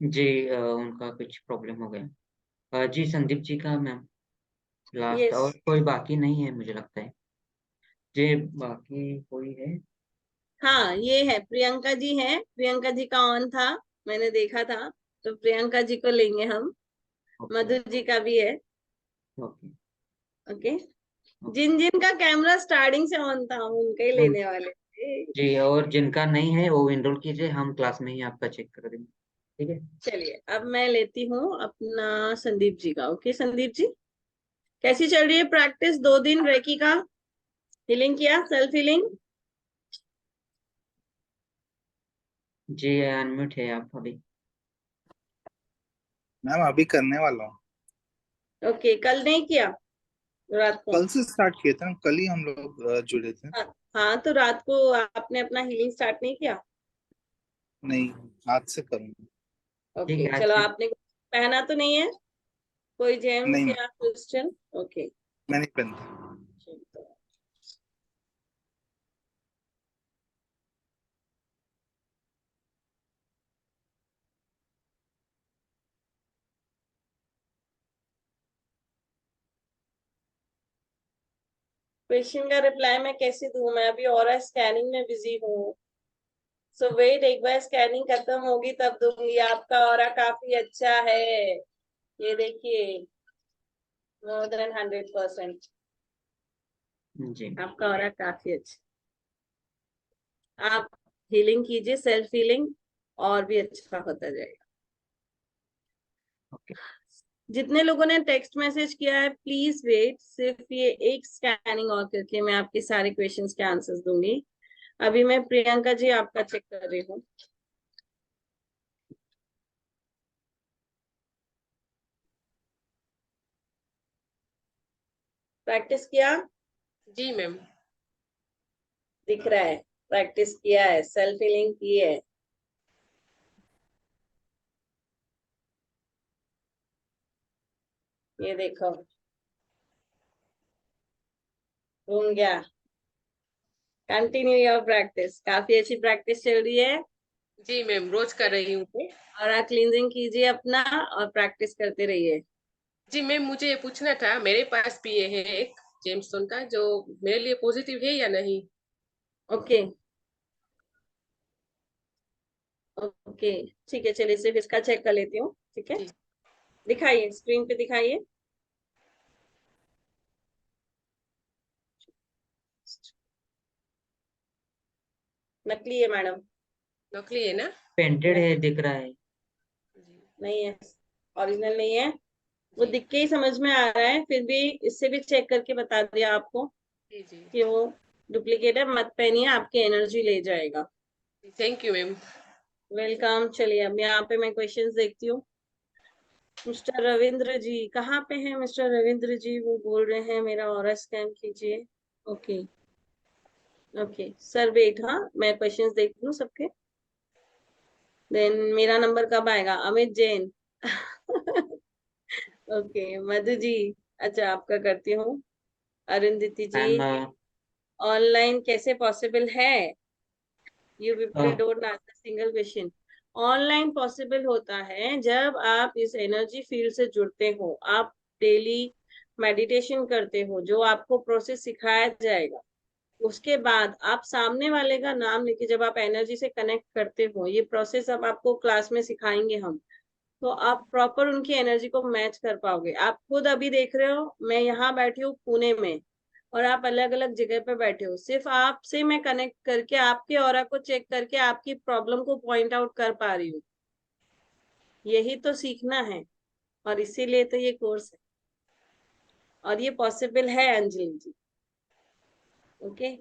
जी उनका कुछ प्रॉब्लम हो गया। जी संदीप जी का मैम लास्ट, यस, और कोई बाकी नहीं है मुझे लगता है। जी बाकी कोई है? हाँ ये है, प्रियंका जी है, प्रियंका जी का ऑन था, मैंने देखा था, तो प्रियंका जी को लेंगे हम। ओके मधु जी का भी है। ओके ओके, जिन जिन का कैमरा स्टार्टिंग से ऑन था हम उनका ही लेने वाले थे। जी, और जिनका नहीं है वो इनरोल कीजिए, हम क्लास में ही आपका चेक कर देंगे, ठीक है? चलिए अब मैं लेती हूँ अपना संदीप जी का। ओके संदीप जी, कैसी चल रही है प्रैक्टिस? 2 दिन रेकी का हीलिंग किया, सेल्फ हीलिंग? जी अनम्यूट है आप अभी। मैम अभी करने वाला हूँ। ओके, कल नहीं किया रात को? कल से स्टार्ट किए थे ना, कल ही हम लोग जुड़े थे। हाँ, हाँ, तो रात को आपने अपना हीलिंग स्टार्ट नहीं किया? नहीं, आज से करूँगा। ठीक ओके है, आज चलो, से आपने कुछ पहना तो नहीं है, कोई जेम्स नहीं मैम, या क्रिस्टल? ओके, मैं नहीं पहनता। क्वेश्चन का रिप्लाई मैं कैसे दूं? मैं अभी और स्कैनिंग में बिजी हूँ। सो वेट, एक बार स्कैनिंग खत्म होगी तब दूंगी। आपका ऑरा काफी अच्छा है, ये देखिए, मोर देन 100%। जी आपका ऑरा काफी अच्छा, आप हीलिंग कीजिए, सेल्फ हीलिंग, और भी अच्छा होता जाएगा। ओके जितने लोगों ने टेक्स्ट मैसेज किया है प्लीज वेट, सिर्फ ये एक स्कैनिंग और करके मैं आपके सारे क्वेश्चंस के आंसर्स दूंगी। अभी मैं प्रियंका जी आपका चेक कर रही हूँ। प्रैक्टिस किया? जी मैम। दिख रहा है प्रैक्टिस किया है, सेल्फ हीलिंग की है। ये देखो, घूम गया। कंटिन्यू योर प्रैक्टिस, काफी अच्छी प्रैक्टिस चल रही है। जी मैम, रोज कर रही हूँ मैं। और आप क्लींजिंग कीजिए अपना, और प्रैक्टिस करते रहिए। जी मैम, मुझे ये पूछना था, मेरे पास भी ये है एक जेमस्टोन का, जो मेरे लिए पॉजिटिव है या नहीं? ओके ओके, ठीक है, चलिए सिर्फ इसका चेक कर लेती हूँ, ठीक है? जी दिखाइए, स्क्रीन पे दिखाइए। नकली है मैडम, नकली है ना? पेंटेड है दिख रहा है। जी नहीं है, ओरिजिनल नहीं है। वो जी दिख के ही समझ में आ रहा है, फिर भी इससे भी चेक करके बता दिया आपको जी जी। कि वो डुप्लीकेट है, मत पहनिए, आपकी एनर्जी ले जाएगा। Thank you ma'am. वेलकम। चलिए अब यहाँ पे मैं क्वेश्चंस देखती हूँ। मिस्टर रविंद्र जी कहाँ पे हैं? मिस्टर रविंद्र जी वो बोल रहे हैं मेरा ऑरा स्कैन कीजिए। ओके ओके सर, वेट, हाँ मैं क्वेश्चंस देखती हूँ सबके। देन मेरा नंबर कब आएगा? अमित जैन ओके मधु जी, अच्छा आपका करती हूँ। अरुंधति जी, मैम ऑनलाइन कैसे पॉसिबल है? You people don't answer single question. Online possible होता है जब आप इस एनर्जी फील्ड से जुड़ते हो, आप डेली मेडिटेशन करते हो, जो आपको प्रोसेस सिखाया जाएगा। उसके बाद आप सामने वाले का नाम लेके जब आप एनर्जी से कनेक्ट करते हो, ये प्रोसेस अब आपको क्लास में सिखाएंगे हम। तो आप प्रॉपर उनकी एनर्जी को मैच कर पाओगे। आप खुद अभी देख रहे हो, मैं यहाँ बैठी हूँ पुणे में और आप अलग अलग जगह पे बैठे हो, सिर्फ आपसे मैं कनेक्ट करके आपके ऑरा को चेक करके आपकी प्रॉब्लम को पॉइंट आउट कर पा रही हूँ। यही तो सीखना है, और इसीलिए तो ये कोर्स है, और ये पॉसिबल है अंजलि जी। ओके,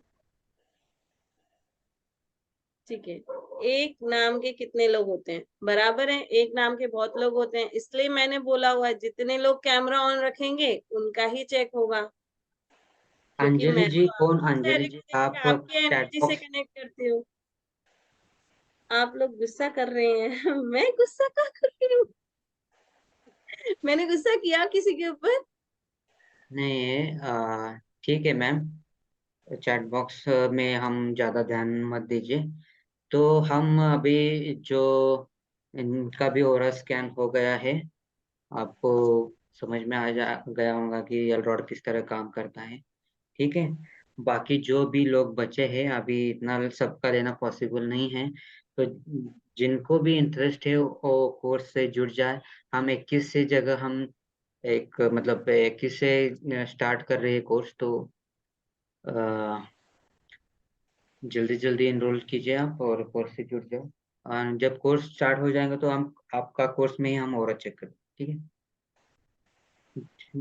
ठीक है। एक नाम के कितने लोग होते हैं? बराबर है, एक नाम के बहुत लोग होते हैं, इसलिए मैंने बोला हुआ है जितने लोग कैमरा ऑन रखेंगे उनका ही चेक होगा, क्योंकि अंजलि मैं जी, तो कौन आपकी अंजलि सैलरी जी? देके आप आपकी चैट एनर्जी से बॉक्स कनेक्ट करती हूँ। आप लोग गुस्सा कर रहे हैं मैं गुस्सा क्या कर रही हूँ? मैंने गुस्सा किया किसी के ऊपर? नहीं, ठीक है मैम, चैट बॉक्स में हम ज़्यादा ध्यान मत दीजिए। तो हम अभी जो इनका भी ओरा स्कैन हो गया है, आपको समझ में आ जा गया होगा कि एलरॉड किस तरह काम करता है। ठीक है, बाकी जो भी लोग बचे हैं, अभी इतना सबका लेना पॉसिबल नहीं है, तो जिनको भी इंटरेस्ट है वो कोर्स से जुड़ जाए। हम 21 से जगह हम एक मतलब 21 से स्टार्ट कर रहे हैं कोर्स, तो जल्दी जल्दी इनरोल कीजिए आप और कोर्स से जुड़ जाओ। जब कोर्स स्टार्ट हो जाएगा तो हम आपका कोर्स में ही हम और चेक करें। ठीक है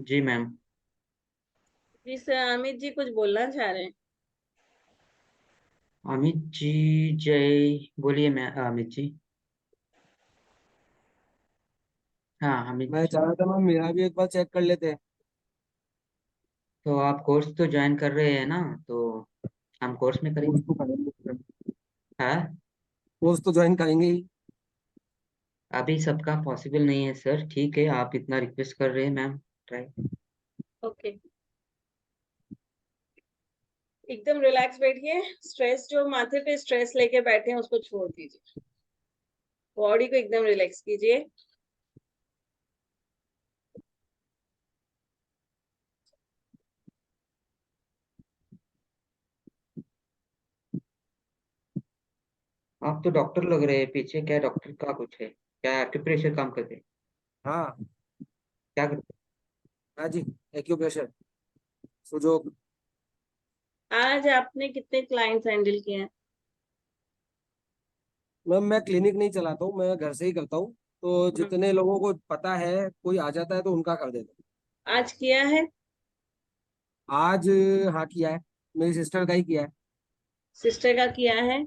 जी मैम। जी सर, अमित जी कुछ बोलना चाह रहे हैं? अमित जी, जय बोलिए। मैं अमित जी, हाँ अमित मैं जी। चाह रहा था मैम मेरा भी एक बार चेक कर लेते हैं। तो आप कोर्स तो ज्वाइन कर रहे हैं ना, तो हम कोर्स में करेंगे। कोर्स तो करेंगे, हाँ, कोर्स तो ज्वाइन करेंगे ही। अभी सबका पॉसिबल नहीं है सर। ठीक है, आप इतना रिक्वेस्ट कर रहे हैं मैम, ट्राई। ओके, एकदम रिलैक्स बैठिए। स्ट्रेस, जो माथे पे स्ट्रेस लेके बैठे हैं उसको छोड़ दीजिए, बॉडी को एकदम रिलैक्स कीजिए। आप तो डॉक्टर लग रहे हैं, पीछे क्या डॉक्टर का कुछ है क्या? एक्यूप्रेशर काम करते हैं? हाँ क्या करते हाँ जी, एक्यूप्रेशर, सुजोग। आज आपने कितने क्लाइंट्स हैंडल किए हैं? मैम मैं क्लिनिक नहीं चलाता हूँ, मैं घर से ही करता हूँ। तो जितने लोगों को पता है, कोई आ जाता है तो उनका कर देता आज किया है? हूँ। आज हाँ किया है, मेरी सिस्टर का ही किया है। सिस्टर का किया है?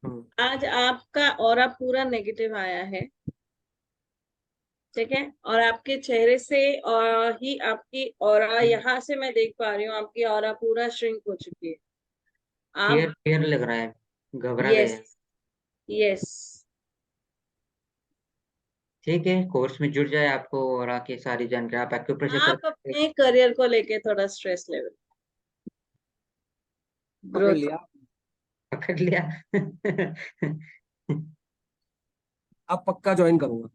हम्म, आज आपका ऑरा पूरा नेगेटिव आया है, ठीक है, और आपके चेहरे से और ही आपकी ऑरा, यहाँ से मैं देख पा रही हूँ आपकी ऑरा पूरा श्रिंक हो चुकी है। आप, फियर फियर लग रहा है, घबरा गए यस, हैं। यस, ठीक है, कोर्स में जुड़ जाए, आपको और आके सारी जानकारी, आप एक्यूप्रेशर आप कर अपने करियर को लेके थोड़ा स्ट्रेस लेवल, पकड़ ग्रोथ। लिया। पकड़ लिया अब पक्का ज्वाइन करूंगा।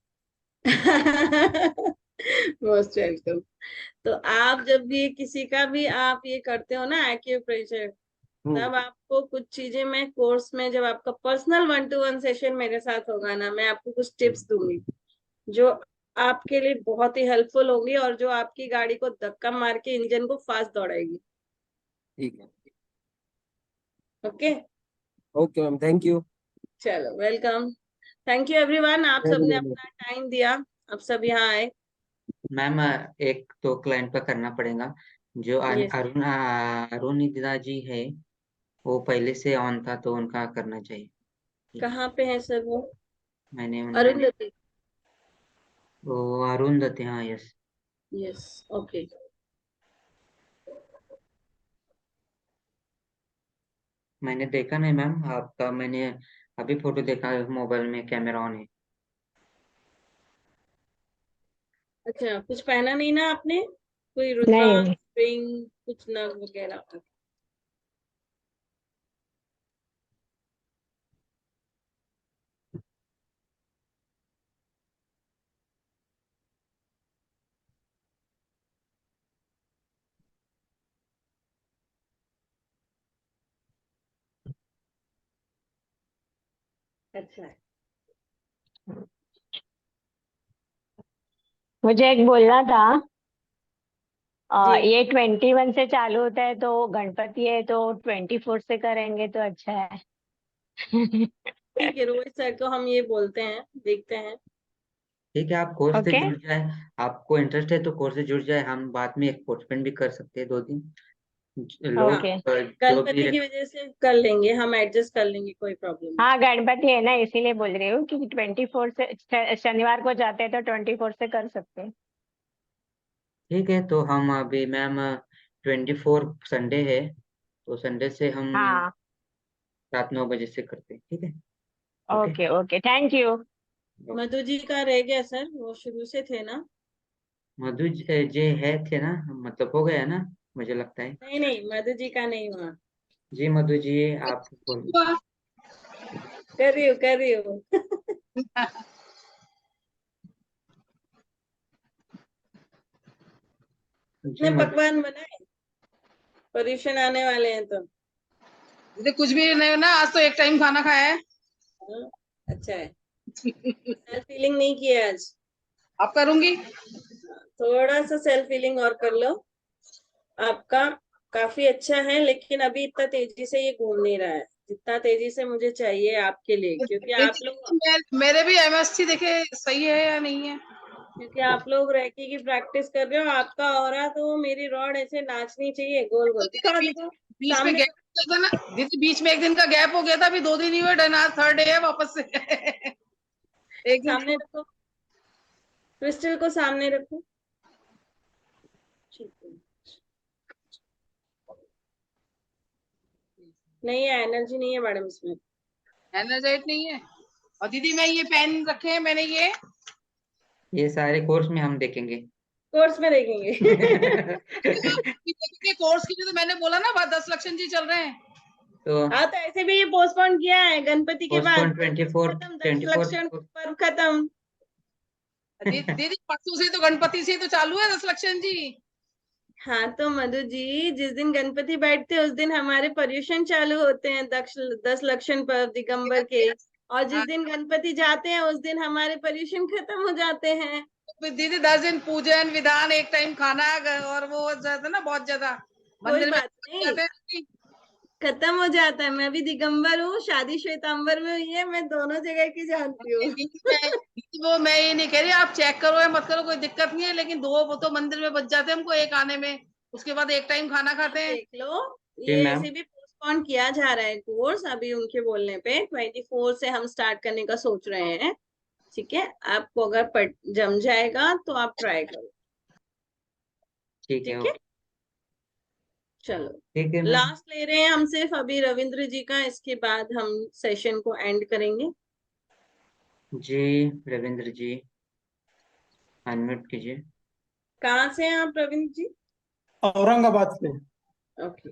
Most welcome. तो आप जब भी किसी का भी आप ये करते हो ना एक्यूप्रेशर, हम्म, तब आपको कुछ चीजें मैं कोर्स में, जब आपका पर्सनल 1-to-1 सेशन मेरे साथ होगा ना, मैं आपको कुछ टिप्स दूंगी जो आपके लिए बहुत ही हेल्पफुल होंगी, और जो आपकी गाड़ी को धक्का मार के इंजन को फास्ट दौड़ाएगी। ठीक है। Okay, okay ma'am, thank you. चलो, वेलकम। थैंक यू एवरीवन, आप वेरी सबने वेरी। अपना टाइम दिया, आप सब यहाँ आए। मैम, एक तो क्लाइंट का करना पड़ेगा, जो यस, अरुणिता जी है, वो पहले से ऑन था तो उनका करना चाहिए। ठीक है, कहाँ पे है सर वो? मैंने उनका अरुंधति? वो अरुंधति, हाँ यस। Yes, okay. मैंने देखा नहीं मैम आपका, मैंने अभी फोटो देखा, मोबाइल में कैमरा ऑन है। अच्छा, कुछ पहना नहीं ना आपने? कोई रुद्राक्ष, नहीं। रिंग, कुछ नग वगैरह? अच्छा, मुझे एक बोलना था। जी ये 21 से चालू होता है तो गणपति है तो 24 से करेंगे तो अच्छा है। ठीक है, रोहित सर को हम ये बोलते हैं, देखते हैं। ठीक है, आप कोर्स से ओके। जुड़ जाए। आपको इंटरेस्ट है तो कोर्स से जुड़ जाए, हम बाद में एक पोस्टपोन भी कर सकते हैं 2 दिन। लोग ओके। जो भी गणपति की वजह से कर लेंगे, हम एडजस्ट कर लेंगे, कोई प्रॉब्लम नहीं। हाँ गणपति है ना, इसीलिए बोल रही हूँ कि 24 से शनिवार को जाते हैं तो 24 से कर सकते हैं। ठीक है, तो हम अभी मैम 24 संडे है, तो संडे से हम हाँ। रात 9 बजे से करते हैं, ठीक है। Okay. Okay okay, thank you. Madhu ji का रह गया सर, वो शुरू से थे ना? मधु जी है थे ना, मतलब हो गया ना, मुझे लगता है। नहीं नहीं, मधु जी का नहीं हुआ। जी मधु जी, आप बोलिए। कर रही हूँ जी इतने मधु, पकवान बनाए, पर्यूषण आने वाले हैं तो। दीदी कुछ भी नहीं ना, आज तो एक टाइम खाना खाया है। हाँ, अच्छा है। सेल्फ फीलिंग नहीं किया आज? अब करूंगी। थोड़ा सा सेल्फ फीलिंग और कर लो। आपका काफी अच्छा है, लेकिन अभी इतना तेजी से ये घूम नहीं रहा है जितना तेजी से मुझे चाहिए आपके लिए, क्योंकि आप लोग मेरे भी एमएससी देखे सही है या नहीं है। क्योंकि आप लोग रैकी की प्रैक्टिस कर रहे हो। आपका ऑरा तो मेरी रॉड ऐसे नाचनी चाहिए गोल गोल। दिखाओ दिखाओ बीच में सामने। गैप था ना दीदी, बीच में एक दिन का गैप हो गया था, अभी 2 दिन ही हुए, आज 3rd डे है वापस से। एक दिन सामने रखो, क्रिस्टल को सामने रखो। ठीक है, नहीं है एनर्जी, नहीं है मैडम इसमें। एनर्जाइट नहीं है। और दीदी मैं ये पेन रखे हैं मैंने, ये सारे कोर्स में हम देखेंगे। कोर्स में देखेंगे कोर्स के लिए तो मैंने बोला ना, बाद 10 लक्षण जी चल रहे हैं। तो हाँ, तो ऐसे भी ये पोस्टपोन किया है गणपति के बाद। पोस्टपोन 24 खत्म, 10 लक्षण पर खत्म। दीदी परसों से तो गणपति से तो चालू है 10 लक्षण जी। हाँ तो मधु जी, जिस दिन गणपति बैठते हैं उस दिन हमारे पर्यूषण चालू होते हैं, 10 लक्षण पर दिगंबर के। और जिस दिन गणपति जाते हैं उस दिन हमारे पर्यूषण खत्म हो जाते हैं। दीदी 10 दिन पूजन विधान, एक टाइम खाना, और वो ज्यादा ना, बहुत ज्यादा कोई मंदिर में बात नहीं, जाते हैं। खत्म हो जाता है। मैं भी दिगंबर हूँ, शादी श्वेतांबर में हुई है, मैं दोनों जगह की जानती हूँ वो मैं ये नहीं कह रही आप चेक करो या मत करो, कोई दिक्कत नहीं है, लेकिन 2 वो तो मंदिर में बच जाते हैं हमको एक आने में, उसके बाद एक टाइम खाना खाते हैं। देख लो, जी ये मैम। ऐसे भी पोस्टपोन किया जा रहा है कोर्स, अभी उनके बोलने पे 24 से हम स्टार्ट करने का सोच रहे हैं। ठीक है, आपको अगर जम जाएगा तो आप ट्राई करो। ठीक है, ठीक है, चलो ठीक है मैम। लास्ट ले रहे हैं हम सिर्फ अभी रविंद्र जी का, इसके बाद हम सेशन को एंड करेंगे। जी रविंद्र जी, अनम्यूट कीजिए। कहाँ से हैं आप रविंद्र जी? औरंगाबाद से। Okay,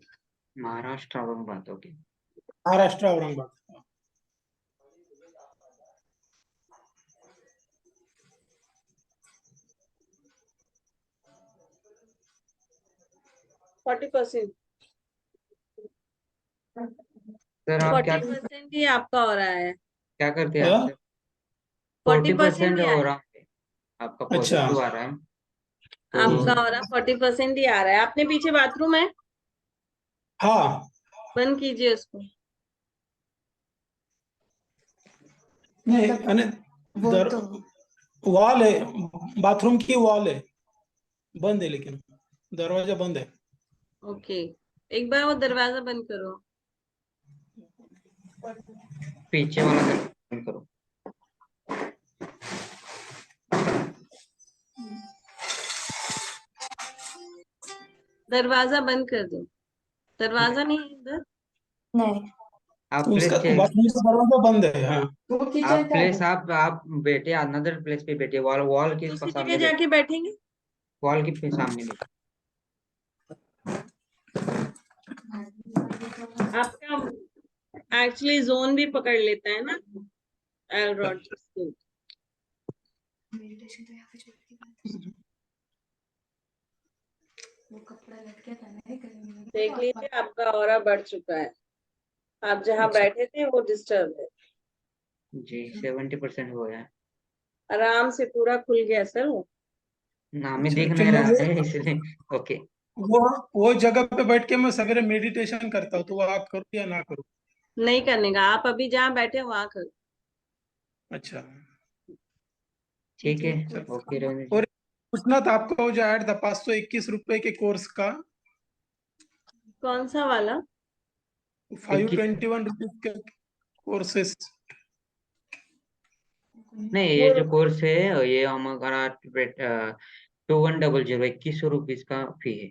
Maharashtra Aurangabad, okay. Maharashtra Aurangabad. %40 sir आप क्या 40% ही आपका हो रहा है। क्या करते हैं आप सर? 40% 40% ही हो आया, रहा है, आपका अच्छा। पॉजिटिव आ रहा है। आपका तो हो रहा 40% ही आ रहा है। आपने पीछे बाथरूम है, हाँ। बंद कीजिए उसको। नहीं अने दर वॉल है, बाथरूम की वॉल है, बंद है, लेकिन दरवाजा बंद है। ओके, एक बार वो दरवाजा बंद करो। पीछे वाला दरवाजा बंद करो। दरवाजा बंद कर दो। दरवाजा नहीं है इधर। नहीं, आप उसका प्लीज बाथरूम का दरवाजा बंद है। हाँ। आप प्लीज आप बैठे अनदर प्लेस पे बैठे, वॉल वॉल के दूसरी सामने जगह बैठे, जाके बैठेंगे। वॉल के सामने बैठे। आपका एक्चुअली जोन भी पकड़ लेता है ना एलरॉड। देख लीजिए, आपका ऑरा बढ़ चुका है। आप जहाँ बैठे थे वो डिस्टर्ब है। जी 70% हो गया है। आराम से पूरा खुल गया सर वो। हमें दिख नहीं एक्चुअली रहा है इसलिए। ओके, वो जगह पे बैठ के मैं सवेरे मेडिटेशन करता हूँ, तो वो आप करो या ना करो? नहीं करने का, आप अभी जहाँ बैठे वहां करो। अच्छा, ठीक है। चलो। ओके रविंद्र जी। और पूछना था आपको, वो जो ऐड था 521 रुपए के कोर्स का, कौन सा वाला? 521 रुपीज के कोर्सेस। नहीं, ये जो कोर्स है ये हमारा 2100 2100 रुपीज का फी है।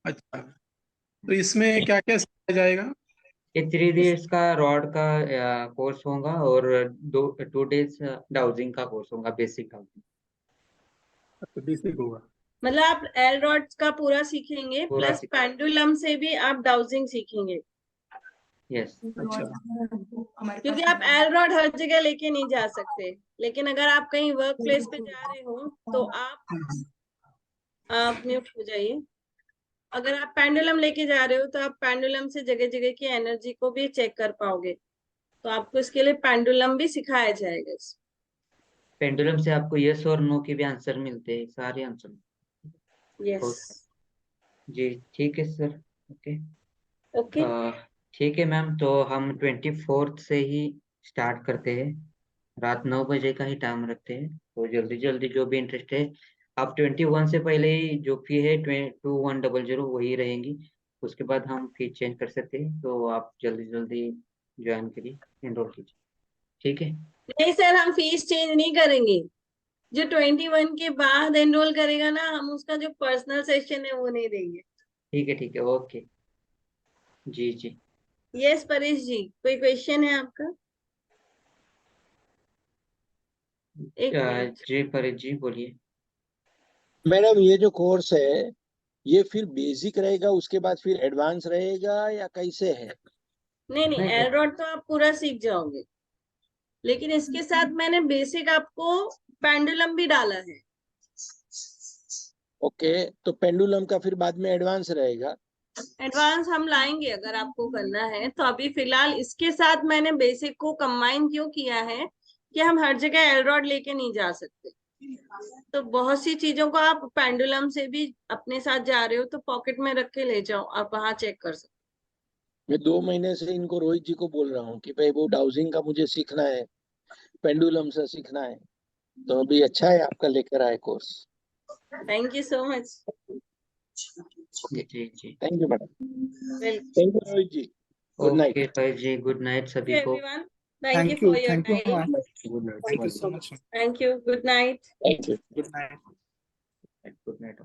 अच्छा, तो इसमें क्या क्या सिखाया जाएगा? ये 3 डेज का रॉड का कोर्स होगा और 2 डेज डाउजिंग का कोर्स होगा, बेसिक डाउजिंग। अच्छा, बेसिक होगा। मतलब आप एल रॉड्स का पूरा सीखेंगे, पूरा प्लस पेंडुलम से भी आप डाउजिंग सीखेंगे। यस। क्योंकि आप एल रॉड हर जगह लेके नहीं जा सकते, लेकिन अगर आप कहीं वर्क प्लेस पे जा रहे हो तो आप म्यूट हो जाइए। अगर आप पेंडुलम लेके जा रहे हो तो आप पेंडुलम से जगह जगह की एनर्जी को भी चेक कर पाओगे, तो आपको इसके लिए पेंडुलम भी सिखाया जाएगा। पेंडुलम से आपको यस और नो के भी आंसर मिलते हैं, सारे आंसर। यस। जी ठीक है सर। Okay okay. ठीक है मैम, तो हम 24th से ही स्टार्ट करते हैं। रात 9 बजे का ही टाइम रखते हैं, तो जल्दी जल्दी जो भी इंटरेस्ट है, आप 21 से पहले ही जो फी है 2100 वही रहेंगी। उसके बाद हम फी चेंज कर सकते हैं, तो आप जल्दी जल्दी ज्वाइन करिए, एनरोल कीजिए। ठीक है। नहीं सर, हम फीस चेंज नहीं करेंगे। जो 21 के बाद एनरोल करेगा ना, हम उसका जो पर्सनल सेशन है वो नहीं देंगे। ठीक है ओके। जी जी। यस परेश जी, कोई क्वेश्चन है आपका? एक मिनट। जी परेश जी बोलिए। मैडम ये जो कोर्स है ये फिर बेसिक रहेगा, उसके बाद फिर एडवांस रहेगा या कैसे है? नहीं नहीं, नहीं, एल रॉड तो आप पूरा सीख जाओगे, लेकिन इसके साथ मैंने बेसिक आपको पेंडुलम भी डाला है। ओके, तो पेंडुलम का फिर बाद में एडवांस रहेगा? एडवांस हम लाएंगे अगर आपको करना है तो। अभी फिलहाल इसके साथ मैंने बेसिक को कंबाइन क्यों किया है कि हम हर जगह एल रॉड लेके नहीं जा सकते, तो बहुत सी चीजों को आप पेंडुलम से भी अपने साथ जा रहे हो तो पॉकेट में रख के ले जाओ, आप वहां चेक कर सकते। मैं 2 महीने से इनको रोहित जी को बोल रहा हूँ कि भाई वो डाउजिंग का मुझे सीखना है, पेंडुलम से सीखना है, तो अभी अच्छा है आपका लेकर आए course. Thank you so much. जी जी। Thank you madam. Welcome. Thank you Rohit ji. Good night. Okay Paresh ji, good night सभी को। Everyone, thank you for your time. Good night. Thank you so much. Thank you, good night. Thank you. Good night. Good night.